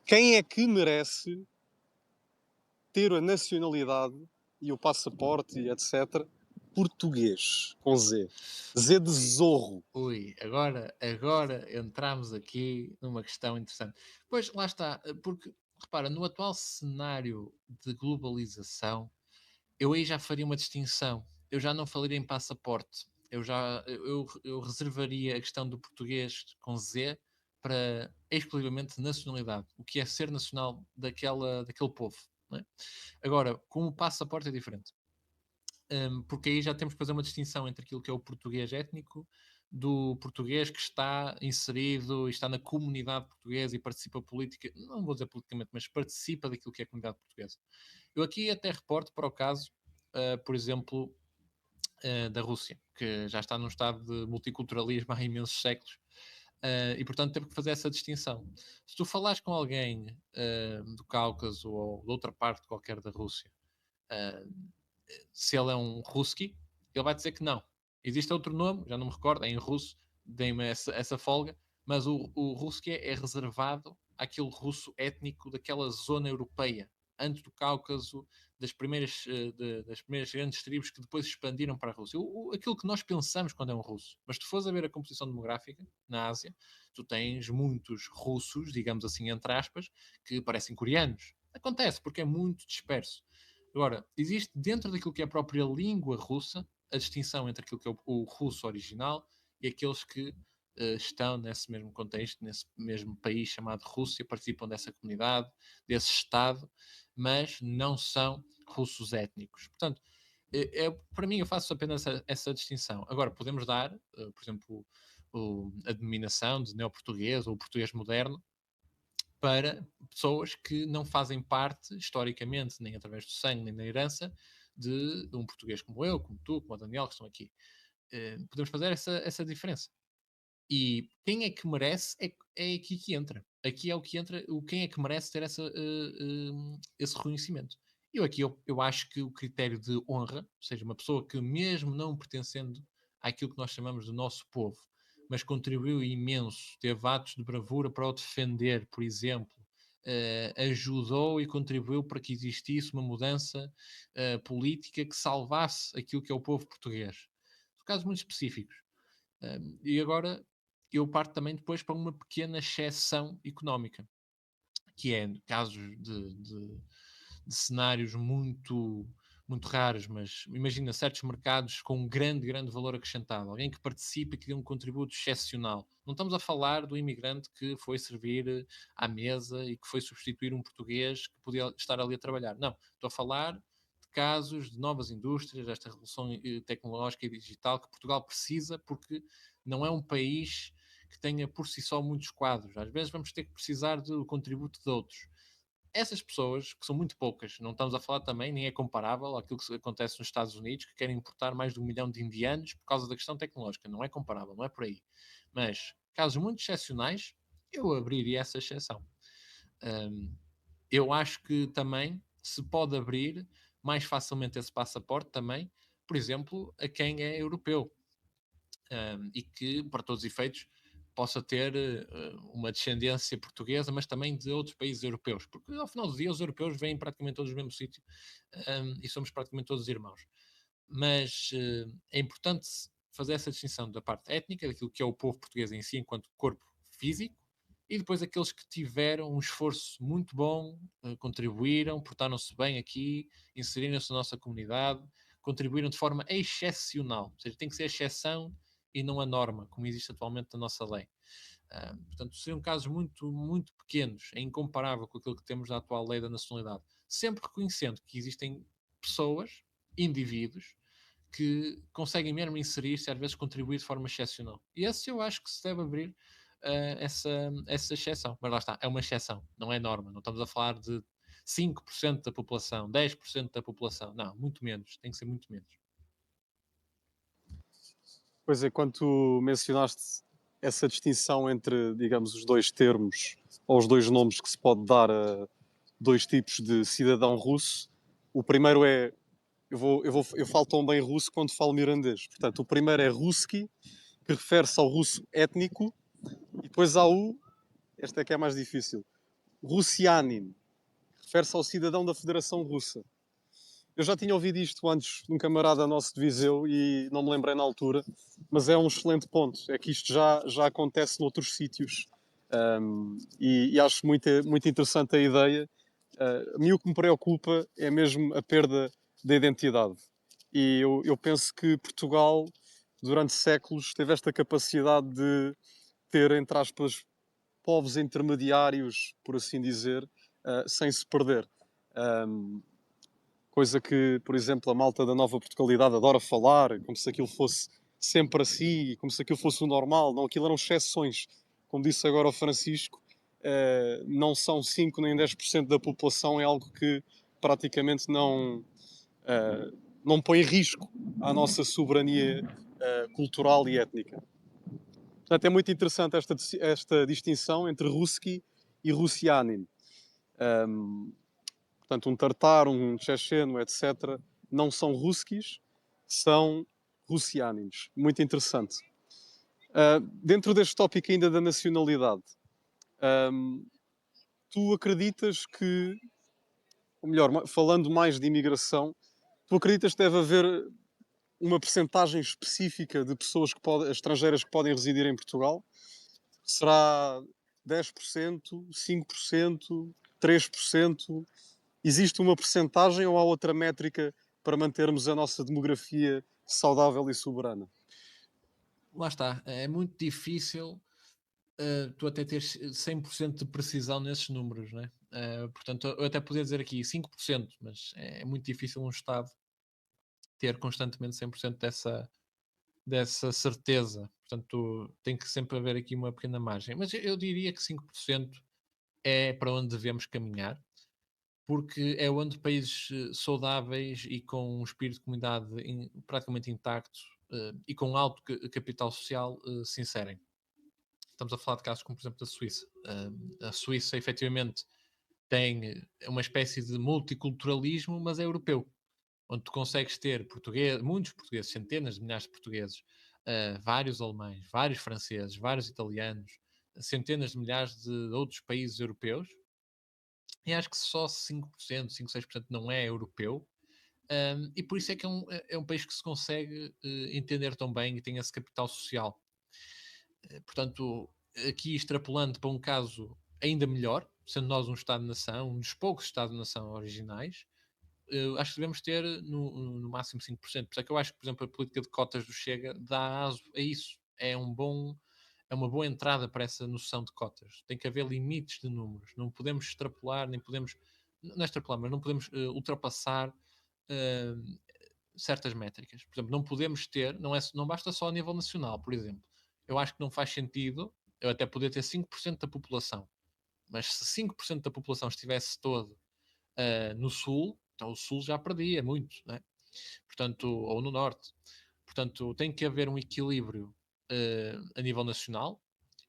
quem é que merece ter a nacionalidade e o passaporte e etc. português com Z? Z de Zorro. Ui, agora entramos aqui numa questão interessante. Pois, lá está, porque, repara, no atual cenário de globalização, eu aí já faria uma distinção. Eu já não falaria em passaporte. Eu reservaria a questão do português com Z para exclusivamente nacionalidade. O que é ser nacional daquele povo. Não é? Agora, com o passaporte é diferente. Porque aí já temos que fazer uma distinção entre aquilo que é o português étnico do português que está inserido e está na comunidade portuguesa e participa política, não vou dizer politicamente, mas participa daquilo que é a comunidade portuguesa. Eu aqui até reporto para o caso, por exemplo, da Rússia, que já está num estado de multiculturalismo há imensos séculos, e portanto teve que fazer essa distinção. Se tu falares com alguém do Cáucaso ou de outra parte qualquer da Rússia, uh, se ele é um Ruski, ele vai dizer que não. Existe outro nome, já não me recordo, é em russo, dei-me essa folga, mas o Ruski é reservado àquele russo étnico daquela zona europeia, antes do Cáucaso, das primeiras grandes tribos que depois se expandiram para a Rússia. Aquilo que nós pensamos quando é um russo. Mas tu fores a ver a composição demográfica na Ásia, tu tens muitos russos, digamos assim, entre aspas, que parecem coreanos. Acontece, porque é muito disperso. Agora, existe dentro daquilo que é a própria língua russa a distinção entre aquilo que é o russo original e aqueles que estão nesse mesmo contexto, nesse mesmo país chamado Rússia, participam dessa comunidade, desse Estado, mas não são russos étnicos. Portanto, para mim, eu faço apenas essa distinção. Agora, podemos dar, por exemplo, a denominação de neoportuguês ou português moderno, para pessoas que não fazem parte, historicamente, nem através do sangue, nem da herança, de um português como eu, como tu, como o Daniel, que estão aqui. Podemos fazer essa diferença. E quem é que merece é aqui que entra. aqui é o que entra, quem é que merece ter esse reconhecimento. Eu acho que o critério de honra, ou seja, uma pessoa que mesmo não pertencendo àquilo que nós chamamos do nosso povo, mas contribuiu imenso, teve atos de bravura para o defender, por exemplo, ajudou e contribuiu para que existisse uma mudança política que salvasse aquilo que é o povo português. São casos muito específicos. E agora eu parto também depois para uma pequena exceção económica, que é casos de cenários muito raros, mas imagina certos mercados com um grande valor acrescentado, alguém que participa e que dê um contributo excepcional. Não estamos a falar do imigrante que foi servir à mesa e que foi substituir um português que podia estar ali a trabalhar. Não, estou a falar de casos de novas indústrias, desta revolução tecnológica e digital que Portugal precisa, porque não é um país que tenha por si só muitos quadros. Às vezes vamos ter que precisar do contributo de outros. Essas pessoas, que são muito poucas, não estamos a falar também, nem é comparável àquilo que acontece nos Estados Unidos, que querem importar mais de 1 milhão de indianos por causa da questão tecnológica. Não é comparável, não é por aí. Mas, casos muito excepcionais, eu abriria essa exceção. Um, eu acho que também se pode abrir mais facilmente esse passaporte também, por exemplo, a quem é europeu. E que, para todos os efeitos, possa ter uma descendência portuguesa, mas também de outros países europeus, porque ao final do dia os europeus vêm praticamente todos do mesmo sítio e somos praticamente todos irmãos. Mas é importante fazer essa distinção da parte étnica, daquilo que é o povo português em si, enquanto corpo físico, e depois aqueles que tiveram um esforço muito bom, contribuíram, portaram-se bem aqui, inseriram-se na nossa comunidade, contribuíram de forma excepcional. Ou seja, tem que ser exceção e não a norma, como existe atualmente na nossa lei. Portanto, seriam casos muito pequenos, é incomparável com aquilo que temos na atual lei da nacionalidade. Sempre reconhecendo que existem pessoas, indivíduos, que conseguem mesmo inserir-se e às vezes contribuir de forma excepcional. E esse eu acho que se deve abrir essa exceção. Mas lá está, é uma exceção, não é norma. Não estamos a falar de 5% da população, 10% da população. Não, muito menos. Tem que ser muito menos. Pois é, quando tu mencionaste essa distinção entre, digamos, os dois termos ou os dois nomes que se pode dar a dois tipos de cidadão russo, o primeiro é. Eu falo tão bem russo quando falo mirandês. Portanto, o primeiro é Ruski, que refere-se ao russo étnico, e depois há o. Este é que é mais difícil. Russianin, que refere-se ao cidadão da Federação Russa. Eu já tinha ouvido isto antes de um camarada nosso de Viseu e não me lembrei na altura, mas é um excelente ponto. É que isto já acontece noutros sítios e acho muito interessante a ideia. A mim o que me preocupa é mesmo a perda da identidade. E eu penso que Portugal, durante séculos, teve esta capacidade de ter, entre aspas, povos intermediários, por assim dizer, sem se perder. Um, Coisa que, por exemplo, a malta da Nova Portugalidade adora falar, como se aquilo fosse sempre assim, como se aquilo fosse o normal. Não, aquilo eram exceções. Como disse agora o Francisco, não são 5 nem 10% da população, é algo que praticamente não põe em risco a nossa soberania cultural e étnica. Portanto, é muito interessante esta distinção entre Ruski e Russianin. Portanto, um tartar, um checheno, etc., não são russkis, são russianins. Muito interessante. Dentro deste tópico ainda da nacionalidade, tu acreditas que, ou melhor, falando mais de imigração, tu acreditas que deve haver uma percentagem específica de pessoas estrangeiras que podem residir em Portugal? Será 10%, 5%, 3%? Existe uma percentagem ou há outra métrica para mantermos a nossa demografia saudável e soberana? Lá está, é muito difícil tu até teres 100% de precisão nesses números, né? Portanto, eu até poderia dizer aqui 5%, mas é muito difícil um Estado ter constantemente 100% dessa certeza. Portanto, tem que sempre haver aqui uma pequena margem. Mas eu diria que 5% é para onde devemos caminhar, porque é onde países saudáveis e com um espírito de comunidade praticamente intacto e com alto capital social se inserem. Estamos a falar de casos como, por exemplo, da Suíça. A Suíça, efetivamente, tem uma espécie de multiculturalismo, mas é europeu, onde tu consegues ter português, muitos portugueses, centenas de milhares de portugueses, vários alemães, vários franceses, vários italianos, centenas de milhares de outros países europeus, e acho que só 5%, 5, 6% não é europeu, e por isso é que é um país que se consegue entender tão bem e tem esse capital social. Portanto, aqui extrapolando para um caso ainda melhor, sendo nós um Estado-nação, um dos poucos Estados-nação originais, acho que devemos ter no máximo 5%. Por isso é que eu acho que, por exemplo, a política de cotas do Chega dá aso a isso. É uma boa entrada para essa noção de cotas. Tem que haver limites de números. Não podemos extrapolar, nem podemos. Não é extrapolar, mas não podemos ultrapassar uh, certas métricas. Por exemplo, não podemos ter, não basta só a nível nacional, por exemplo. Eu acho que não faz sentido eu até poder ter 5% da população, mas se 5% da população estivesse todo no Sul, então o Sul já perdia muito, né? Portanto, ou no Norte. Portanto, tem que haver um equilíbrio a nível nacional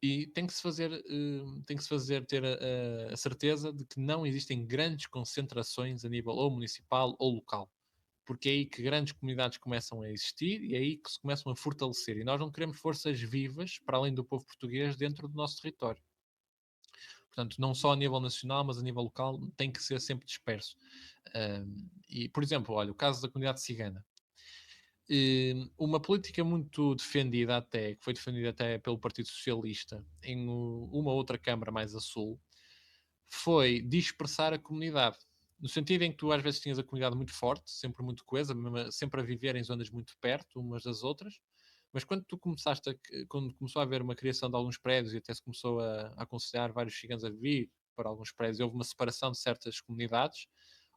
e tem que se fazer ter a certeza de que não existem grandes concentrações a nível ou municipal ou local, porque é aí que grandes comunidades começam a existir e é aí que se começam a fortalecer. E nós não queremos forças vivas, para além do povo português, dentro do nosso território. Portanto, não só a nível nacional, mas a nível local, tem que ser sempre disperso. E, por exemplo, olha, o caso da comunidade cigana. Uma política muito defendida até, que foi defendida até pelo Partido Socialista em uma outra Câmara mais a sul, foi dispersar a comunidade. No sentido em que tu às vezes tinhas a comunidade muito forte, sempre muito coesa, sempre a viver em zonas muito perto umas das outras, mas quando começou a haver uma criação de alguns prédios e até se começou a aconselhar vários ciganos a vir para alguns prédios, houve uma separação de certas comunidades,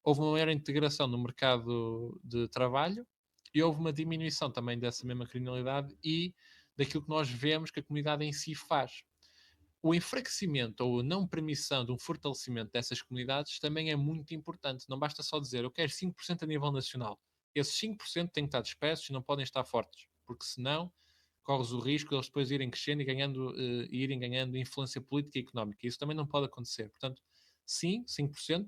houve uma maior integração no mercado de trabalho e houve uma diminuição também dessa mesma criminalidade e daquilo que nós vemos que a comunidade em si faz. O enfraquecimento ou não permissão de um fortalecimento dessas comunidades também é muito importante. Não basta só dizer eu quero 5% a nível nacional. Esses 5% têm que estar dispersos e não podem estar fortes, porque senão corres o risco de eles depois irem crescendo e irem ganhando influência política e económica. Isso também não pode acontecer. Portanto, sim, 5%,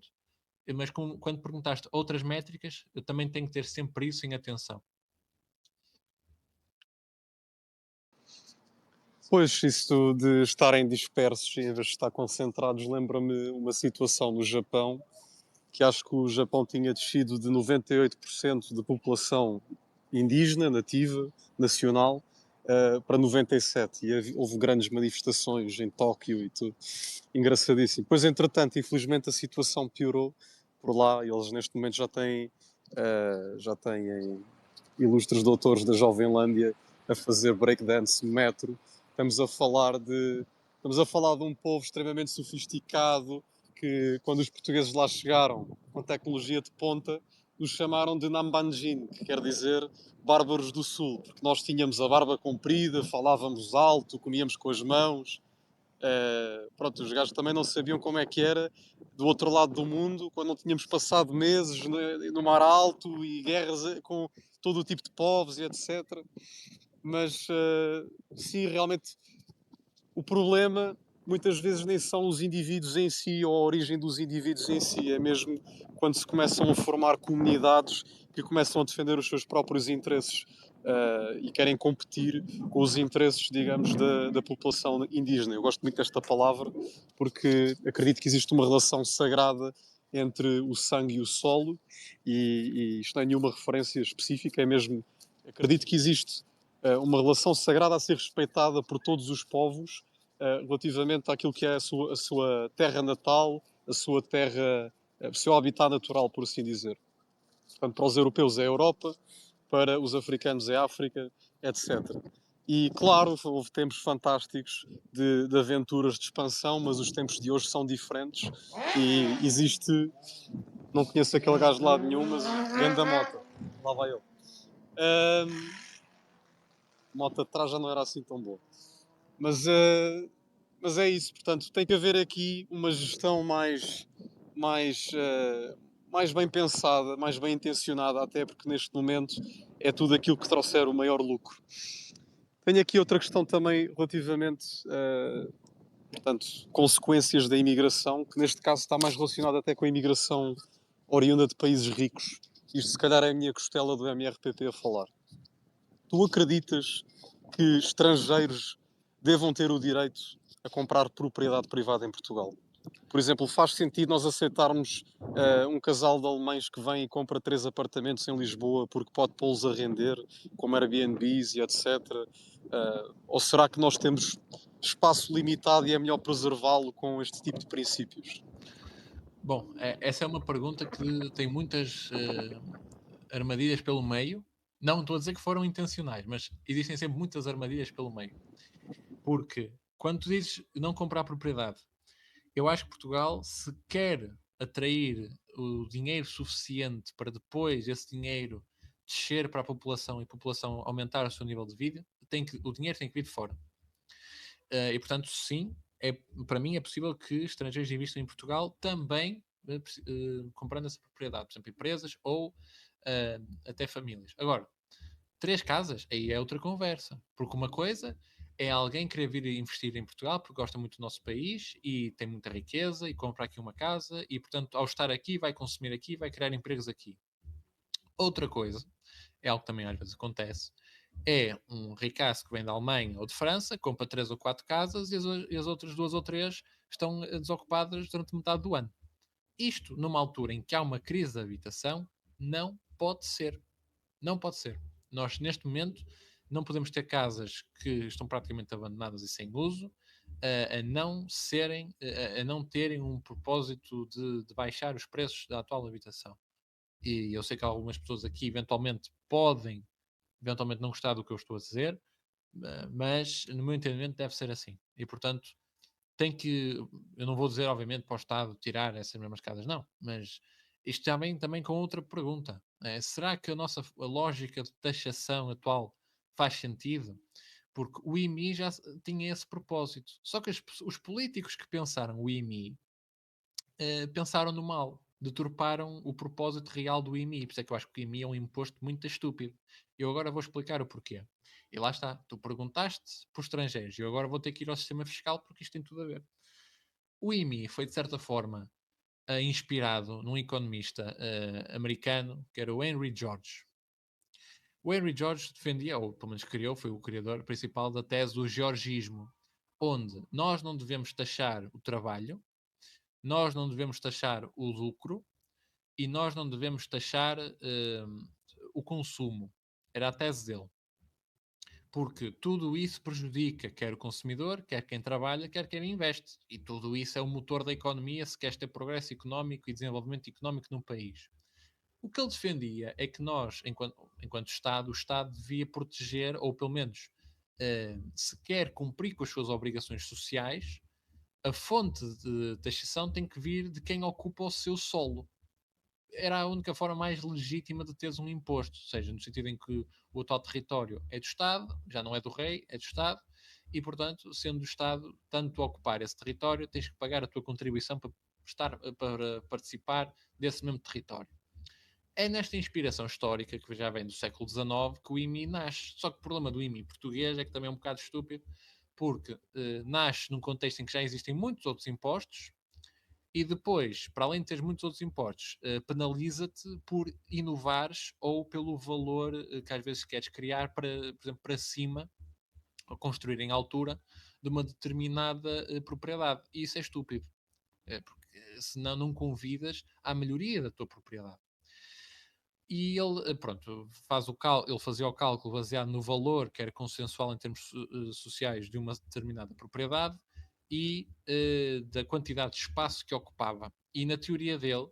mas quando perguntaste outras métricas, eu também tenho que ter sempre isso em atenção. Pois, isso de estarem dispersos em vez de estar concentrados, lembra-me uma situação no Japão, que acho que o Japão tinha descido de 98% de população indígena, nativa, nacional, para 97%. E houve grandes manifestações em Tóquio e tudo. Engraçadíssimo. Pois, entretanto, infelizmente a situação piorou por lá. Eles neste momento já têm ilustres doutores da Jovenlândia a fazer breakdance metro. Estamos a falar de um povo extremamente sofisticado que, quando os portugueses lá chegaram com tecnologia de ponta, os chamaram de Nambanjin, que quer dizer bárbaros do sul, porque nós tínhamos a barba comprida, falávamos alto, comíamos com as mãos. Pronto, os gajos também não sabiam como é que era do outro lado do mundo, quando não tínhamos passado meses no mar alto e guerras com todo o tipo de povos e etc. Mas sim, realmente o problema muitas vezes nem são os indivíduos em si ou a origem dos indivíduos em si, é mesmo quando se começam a formar comunidades que começam a defender os seus próprios interesses e querem competir com os interesses, digamos, da população indígena. Eu gosto muito desta palavra porque acredito que existe uma relação sagrada entre o sangue e o solo e isto não é nenhuma referência específica, é mesmo, acredito que existe uma relação sagrada a ser respeitada por todos os povos relativamente àquilo que é a sua terra natal, a sua terra, o seu habitat natural, por assim dizer. Portanto, para os europeus é a Europa, para os africanos é a África, etc. E, claro, houve tempos fantásticos de aventuras de expansão, mas os tempos de hoje são diferentes e existe... Não conheço aquele gajo de lado nenhum, mas ganda mota. Lá vai ele. Mota de trás já não era assim tão boa. Mas é isso, portanto, tem que haver aqui uma gestão mais, mais bem pensada, mais bem intencionada, até porque neste momento é tudo aquilo que trouxer o maior lucro. tenho aqui outra questão também relativamente, portanto, consequências da imigração, que neste caso está mais relacionado até com a imigração oriunda de países ricos. Isto se calhar é a minha costela do MRPP a falar. Tu acreditas que estrangeiros devam ter o direito a comprar propriedade privada em Portugal? Por exemplo, faz sentido nós aceitarmos um casal de alemães que vem e compra 3 apartamentos em Lisboa porque pode pô-los a render, como Airbnbs e etc. Ou será que nós temos espaço limitado e é melhor preservá-lo com este tipo de princípios? Bom, essa é uma pergunta que tem muitas armadilhas pelo meio. Não estou a dizer que foram intencionais, mas existem sempre muitas armadilhas pelo meio. Porque quando tu dizes não comprar propriedade, eu acho que Portugal, se quer atrair o dinheiro suficiente para depois esse dinheiro descer para a população e a população aumentar o seu nível de vida, o dinheiro tem que vir de fora. E portanto, sim, para mim é possível que estrangeiros investam em Portugal também comprando essa propriedade, por exemplo, empresas ou até famílias. Agora, 3 casas, aí é outra conversa. Porque uma coisa é alguém querer vir investir em Portugal porque gosta muito do nosso país e tem muita riqueza e compra aqui uma casa e, portanto, ao estar aqui, vai consumir aqui, vai criar empregos aqui. Outra coisa, é algo que também às vezes acontece, é um ricaço que vem da Alemanha ou de França, compra 3 ou 4 casas e as outras 2 ou 3 estão desocupadas durante metade do ano. Isto, numa altura em que há uma crise de habitação, não pode ser. Não pode ser. Nós, neste momento, não podemos ter casas que estão praticamente abandonadas e sem uso, a não serem, a não terem um propósito de baixar os preços da atual habitação. E eu sei que algumas pessoas aqui eventualmente podem eventualmente não gostar do que eu estou a dizer, mas no meu entendimento deve ser assim. E portanto, tem que, eu não vou dizer obviamente para o Estado tirar essas mesmas casas, não, mas isto também com outra pergunta. Será que a lógica de taxação atual faz sentido? Porque o IMI já tinha esse propósito. Só que os políticos que pensaram o IMI pensaram no mal, deturparam o propósito real do IMI. Por isso é que eu acho que o IMI é um imposto muito estúpido. Eu agora vou explicar o porquê. E lá está, tu perguntaste por estrangeiros, e eu agora vou ter que ir ao sistema fiscal porque isto tem tudo a ver. O IMI foi, de certa forma, inspirado num economista americano que era o Henry George. O Henry George defendia, ou pelo menos criou, foi o criador principal da tese do georgismo, onde nós não devemos taxar o trabalho, nós não devemos taxar o lucro e nós não devemos taxar o consumo. Era a tese dele. Porque tudo isso prejudica quer o consumidor, quer quem trabalha, quer quem investe. E tudo isso é o motor da economia se queres ter progresso económico e desenvolvimento económico num país. O que ele defendia é que nós, enquanto Estado, o Estado devia proteger, ou pelo menos, se quer cumprir com as suas obrigações sociais, a fonte de taxação tem que vir de quem ocupa o seu solo. Era a única forma mais legítima de teres um imposto, ou seja, no sentido em que o tal território é do Estado, já não é do rei, é do Estado, e portanto, sendo do Estado, tanto ocupar esse território, tens que pagar a tua contribuição para participar desse mesmo território. É nesta inspiração histórica, que já vem do século XIX, que o IMI nasce. Só que o problema do IMI português é que também é um bocado estúpido, porque nasce num contexto em que já existem muitos outros impostos, e depois, para além de teres muitos outros impostos, penaliza-te por inovares ou pelo valor que às vezes queres criar para, por exemplo, para cima, ou construir em altura de uma determinada propriedade. E isso é estúpido, porque senão não convidas à melhoria da tua propriedade. E ele, pronto, ele fazia o cálculo baseado no valor que era consensual em termos sociais de uma determinada propriedade e da quantidade de espaço que ocupava. E na teoria dele,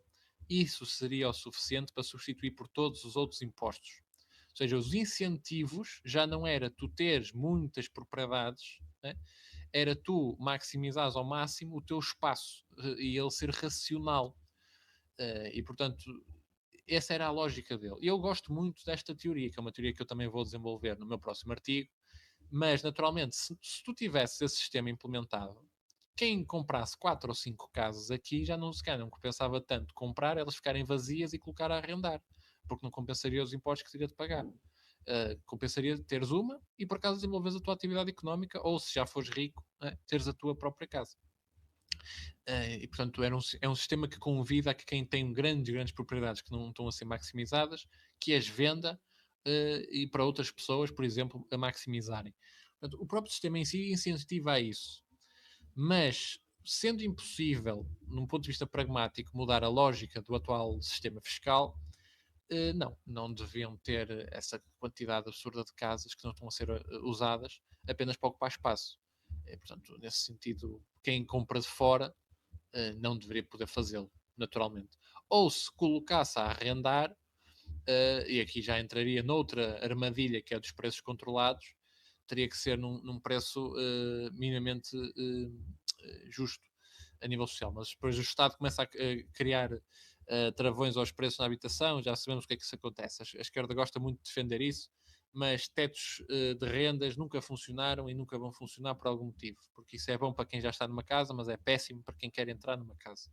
isso seria o suficiente para substituir por todos os outros impostos. Ou seja, os incentivos já não era tu teres muitas propriedades, né? Era tu maximizares ao máximo o teu espaço e ele ser racional. E portanto, essa era a lógica dele. E eu gosto muito desta teoria, que é uma teoria que eu também vou desenvolver no meu próximo artigo. Mas, naturalmente, se tu tivesse esse sistema implementado, quem comprasse 4 ou 5 casas aqui já não se calhar não compensava tanto comprar, elas ficarem vazias e colocar a arrendar, porque não compensaria os impostos que teria de pagar. compensaria teres uma e por acaso desenvolveres a tua atividade económica, ou se já fores rico, teres a tua própria casa. E portanto é um sistema que convida a que quem tem grandes propriedades que não estão a ser maximizadas, que as venda e para outras pessoas, por exemplo, a maximizarem. Portanto, o próprio sistema em si incentiva a isso. Mas, sendo impossível, num ponto de vista pragmático, mudar a lógica do atual sistema fiscal, não deviam ter essa quantidade absurda de casas que não estão a ser usadas apenas para ocupar espaço. Portanto, nesse sentido, quem compra de fora não deveria poder fazê-lo, naturalmente. Ou se colocasse a arrendar, e aqui já entraria noutra armadilha que é dos preços controlados, teria que ser num preço minimamente justo a nível social. Mas depois o Estado começa a criar travões aos preços na habitação, já sabemos o que é que isso acontece. A esquerda gosta muito de defender isso, mas tetos de rendas nunca funcionaram e nunca vão funcionar por algum motivo, porque isso é bom para quem já está numa casa, mas é péssimo para quem quer entrar numa casa.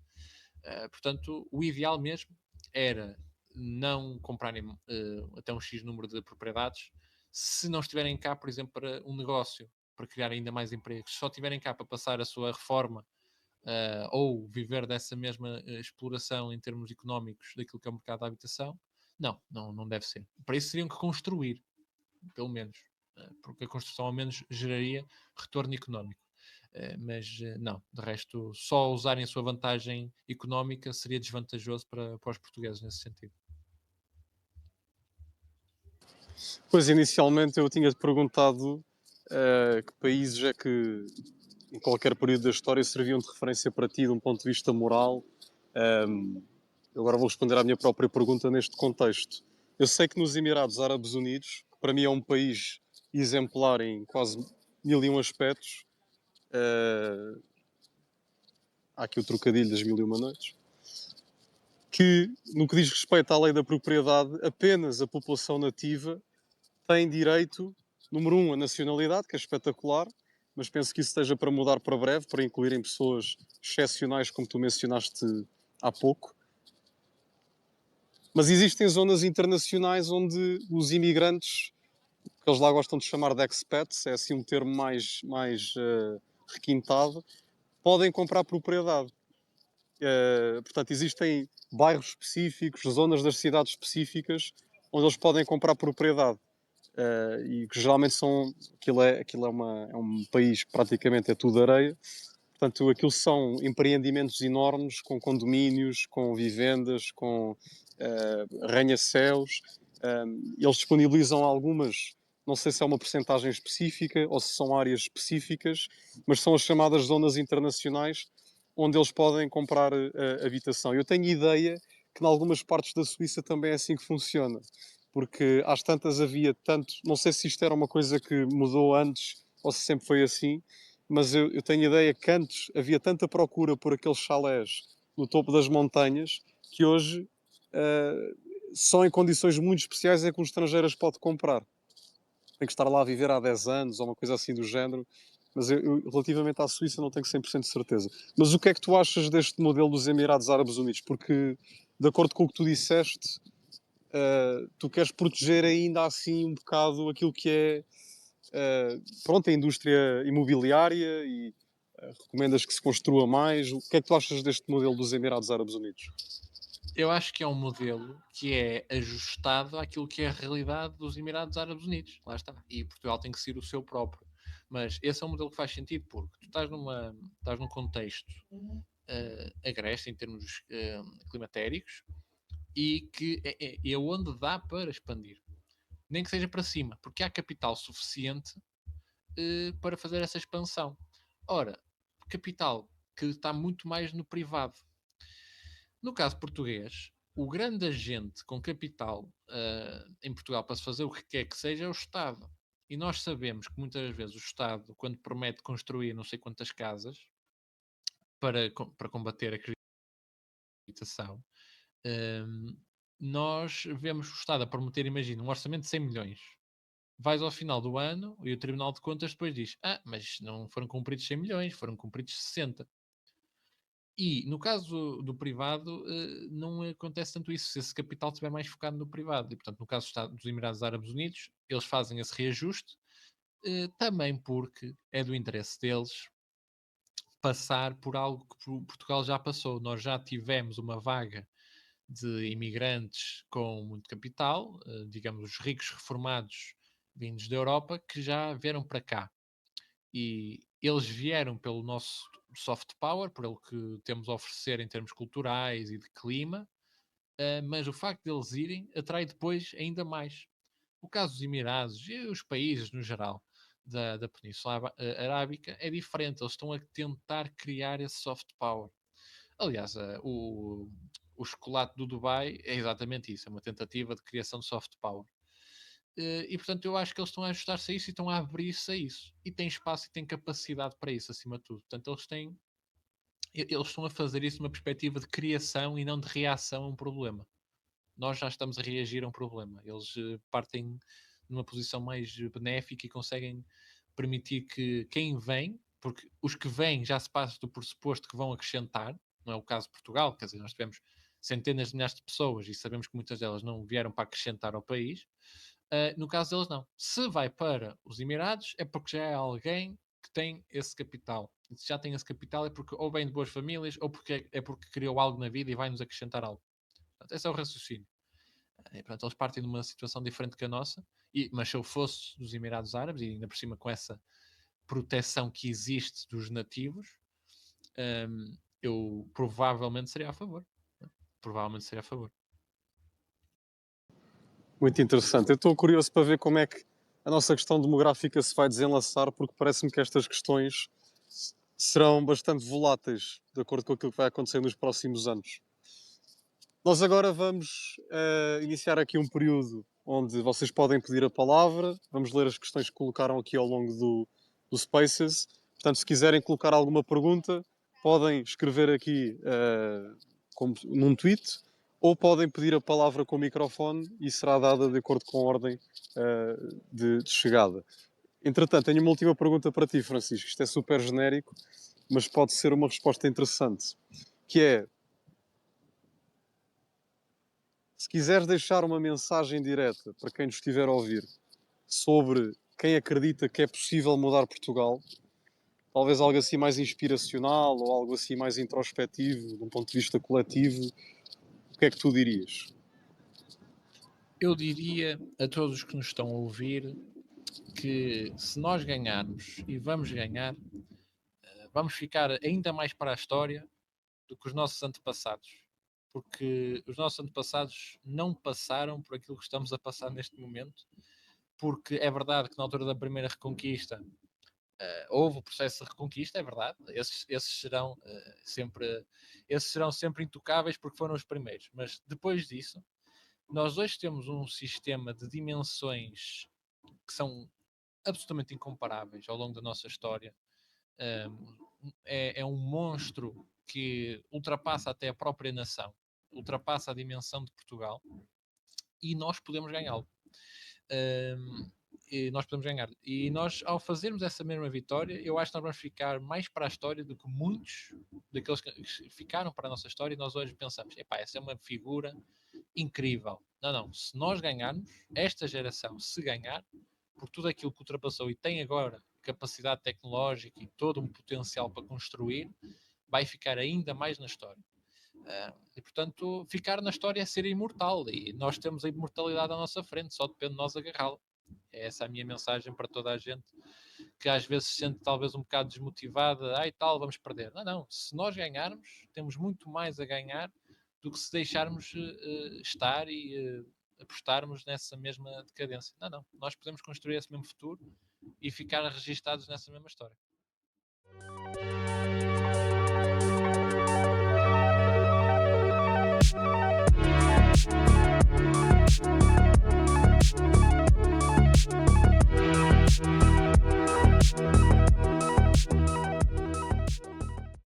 Portanto, o ideal mesmo era não comprarem até um X número de propriedades se não estiverem cá, por exemplo, para um negócio, para criar ainda mais empregos. Se só estiverem cá para passar a sua reforma ou viver dessa mesma exploração em termos económicos daquilo que é o mercado da habitação, não deve ser. Para isso teriam que construir, pelo menos, porque a construção ao menos geraria retorno económico. Mas não, de resto, só usarem a sua vantagem económica seria desvantajoso para os portugueses nesse sentido. Pois, inicialmente eu tinha-te perguntado que países é que, em qualquer período da história, serviam de referência para ti, de um ponto de vista moral. Agora vou responder à minha própria pergunta neste contexto. Eu sei que nos Emirados Árabes Unidos, que para mim é um país exemplar em quase 1001 aspectos, há aqui o trocadilho das 1001 noites, que no que diz respeito à lei da propriedade, apenas a população nativa tem direito, número um, a nacionalidade, que é espetacular, mas penso que isso esteja para mudar para breve, para incluírem pessoas excepcionais, como tu mencionaste há pouco. Mas existem zonas internacionais onde os imigrantes, que eles lá gostam de chamar de expats, é assim um termo mais requintado, podem comprar propriedade. Portanto, existem bairros específicos, zonas das cidades específicas, onde eles podem comprar propriedade. E que geralmente são. É um país que praticamente é tudo areia. Portanto, aquilo são empreendimentos enormes, com condomínios, com vivendas, com arranha-céus. Eles disponibilizam algumas, não sei se é uma percentagem específica ou se são áreas específicas, mas são as chamadas zonas internacionais, onde eles podem comprar habitação. Eu tenho ideia que em algumas partes da Suíça também é assim que funciona, porque às tantas havia tanto, não sei se isto era uma coisa que mudou antes ou se sempre foi assim, mas eu tenho ideia que antes havia tanta procura por aqueles chalés no topo das montanhas que hoje só em condições muito especiais é que um estrangeiro as pode comprar. Tem que estar lá a viver há 10 anos ou uma coisa assim do género. Mas relativamente à Suíça, não tenho 100% de certeza. Mas o que é que tu achas deste modelo dos Emirados Árabes Unidos? Porque, de acordo com o que tu disseste, tu queres proteger ainda assim um bocado aquilo que é pronto, a indústria imobiliária e recomendas que se construa mais. O que é que tu achas deste modelo dos Emirados Árabes Unidos? Eu acho que é um modelo que é ajustado àquilo que é a realidade dos Emirados Árabes Unidos. Lá está. E Portugal tem que ser o seu próprio. Mas esse é um modelo que faz sentido porque tu estás num contexto agreste em termos climatéricos e que é onde dá para expandir. Nem que seja para cima, porque há capital suficiente para fazer essa expansão. Ora, capital que está muito mais no privado. No caso português, o grande agente com capital em Portugal para se fazer o que quer que seja é o Estado. E nós sabemos que muitas vezes o Estado, quando promete construir não sei quantas casas para combater a habitação, nós vemos o Estado a prometer, imagina, um orçamento de 100 milhões. Vais ao final do ano e o Tribunal de Contas depois diz: mas não foram cumpridos 100 milhões, foram cumpridos 60. E no caso do privado, não acontece tanto isso, se esse capital estiver mais focado no privado. E, portanto, no caso dos Emirados Árabes Unidos, eles fazem esse reajuste, também porque é do interesse deles passar por algo que Portugal já passou. Nós já tivemos uma vaga de imigrantes com muito capital, digamos, os ricos reformados vindos da Europa, que já vieram para cá. E eles vieram pelo nosso soft power, por o que temos a oferecer em termos culturais e de clima, mas o facto de eles irem atrai depois ainda mais. O caso dos Emirados e os países no geral da Península Arábica é diferente, eles estão a tentar criar esse soft power. Aliás, o chocolate do Dubai é exatamente isso, é uma tentativa de criação de soft power. E portanto eu acho que eles estão a ajustar-se a isso e estão a abrir-se a isso. E têm espaço e têm capacidade para isso, acima de tudo. Portanto, eles estão a fazer isso numa perspectiva de criação e não de reação a um problema. Nós já estamos a reagir a um problema. Eles partem numa posição mais benéfica e conseguem permitir que quem vem, porque os que vêm já se passa do pressuposto que vão acrescentar, não é o caso de Portugal, quer dizer, nós tivemos centenas de milhares de pessoas e sabemos que muitas delas não vieram para acrescentar ao país. No caso deles, não. Se vai para os Emirados, é porque já é alguém que tem esse capital. E se já tem esse capital, é porque ou vem de boas famílias ou porque é porque criou algo na vida e vai nos acrescentar algo. Portanto, esse é o raciocínio. E, portanto, eles partem de uma situação diferente que a nossa. Mas se eu fosse dos Emirados Árabes, e ainda por cima com essa proteção que existe dos nativos, eu provavelmente seria a favor. Provavelmente seria a favor. Muito interessante. Eu estou curioso para ver como é que a nossa questão demográfica se vai desenlaçar, porque parece-me que estas questões serão bastante voláteis, de acordo com aquilo que vai acontecer nos próximos anos. Nós agora vamos iniciar aqui um período onde vocês podem pedir a palavra, vamos ler as questões que colocaram aqui ao longo do Spaces. Portanto, se quiserem colocar alguma pergunta, podem escrever aqui num tweet ou podem pedir a palavra com o microfone e será dada de acordo com a ordem de chegada. Entretanto, tenho uma última pergunta para ti, Francisco. Isto é super genérico, mas pode ser uma resposta interessante, que é, se quiseres deixar uma mensagem direta para quem nos estiver a ouvir sobre quem acredita que é possível mudar Portugal, talvez algo assim mais inspiracional ou algo assim mais introspectivo, de um ponto de vista coletivo, o que é que tu dirias? Eu diria a todos os que nos estão a ouvir que se nós ganharmos e vamos ganhar, vamos ficar ainda mais para a história do que os nossos antepassados. Porque os nossos antepassados não passaram por aquilo que estamos a passar neste momento. Porque é verdade que na altura da primeira reconquista houve o processo de reconquista, é verdade. Esses serão sempre intocáveis porque foram os primeiros. Mas depois disso, nós hoje temos um sistema de dimensões que são absolutamente incomparáveis ao longo da nossa história. É um monstro que ultrapassa até a própria nação, ultrapassa a dimensão de Portugal e nós podemos ganhá-lo. E nós podemos ganhar. E nós, ao fazermos essa mesma vitória, eu acho que nós vamos ficar mais para a história do que muitos daqueles que ficaram para a nossa história e nós hoje pensamos, epá, essa é uma figura incrível. Não, não, se nós ganharmos, esta geração, se ganhar, por tudo aquilo que ultrapassou e tem agora capacidade tecnológica e todo um potencial para construir, vai ficar ainda mais na história. E portanto, ficar na história é ser imortal e nós temos a imortalidade à nossa frente, só depende de nós agarrá-la. É essa a minha mensagem para toda a gente que às vezes se sente talvez um bocado desmotivada, ai tal, vamos perder. Não, não, se nós ganharmos, temos muito mais a ganhar do que se deixarmos estar e apostarmos nessa mesma decadência. Não, não, nós podemos construir esse mesmo futuro e ficar registados nessa mesma história.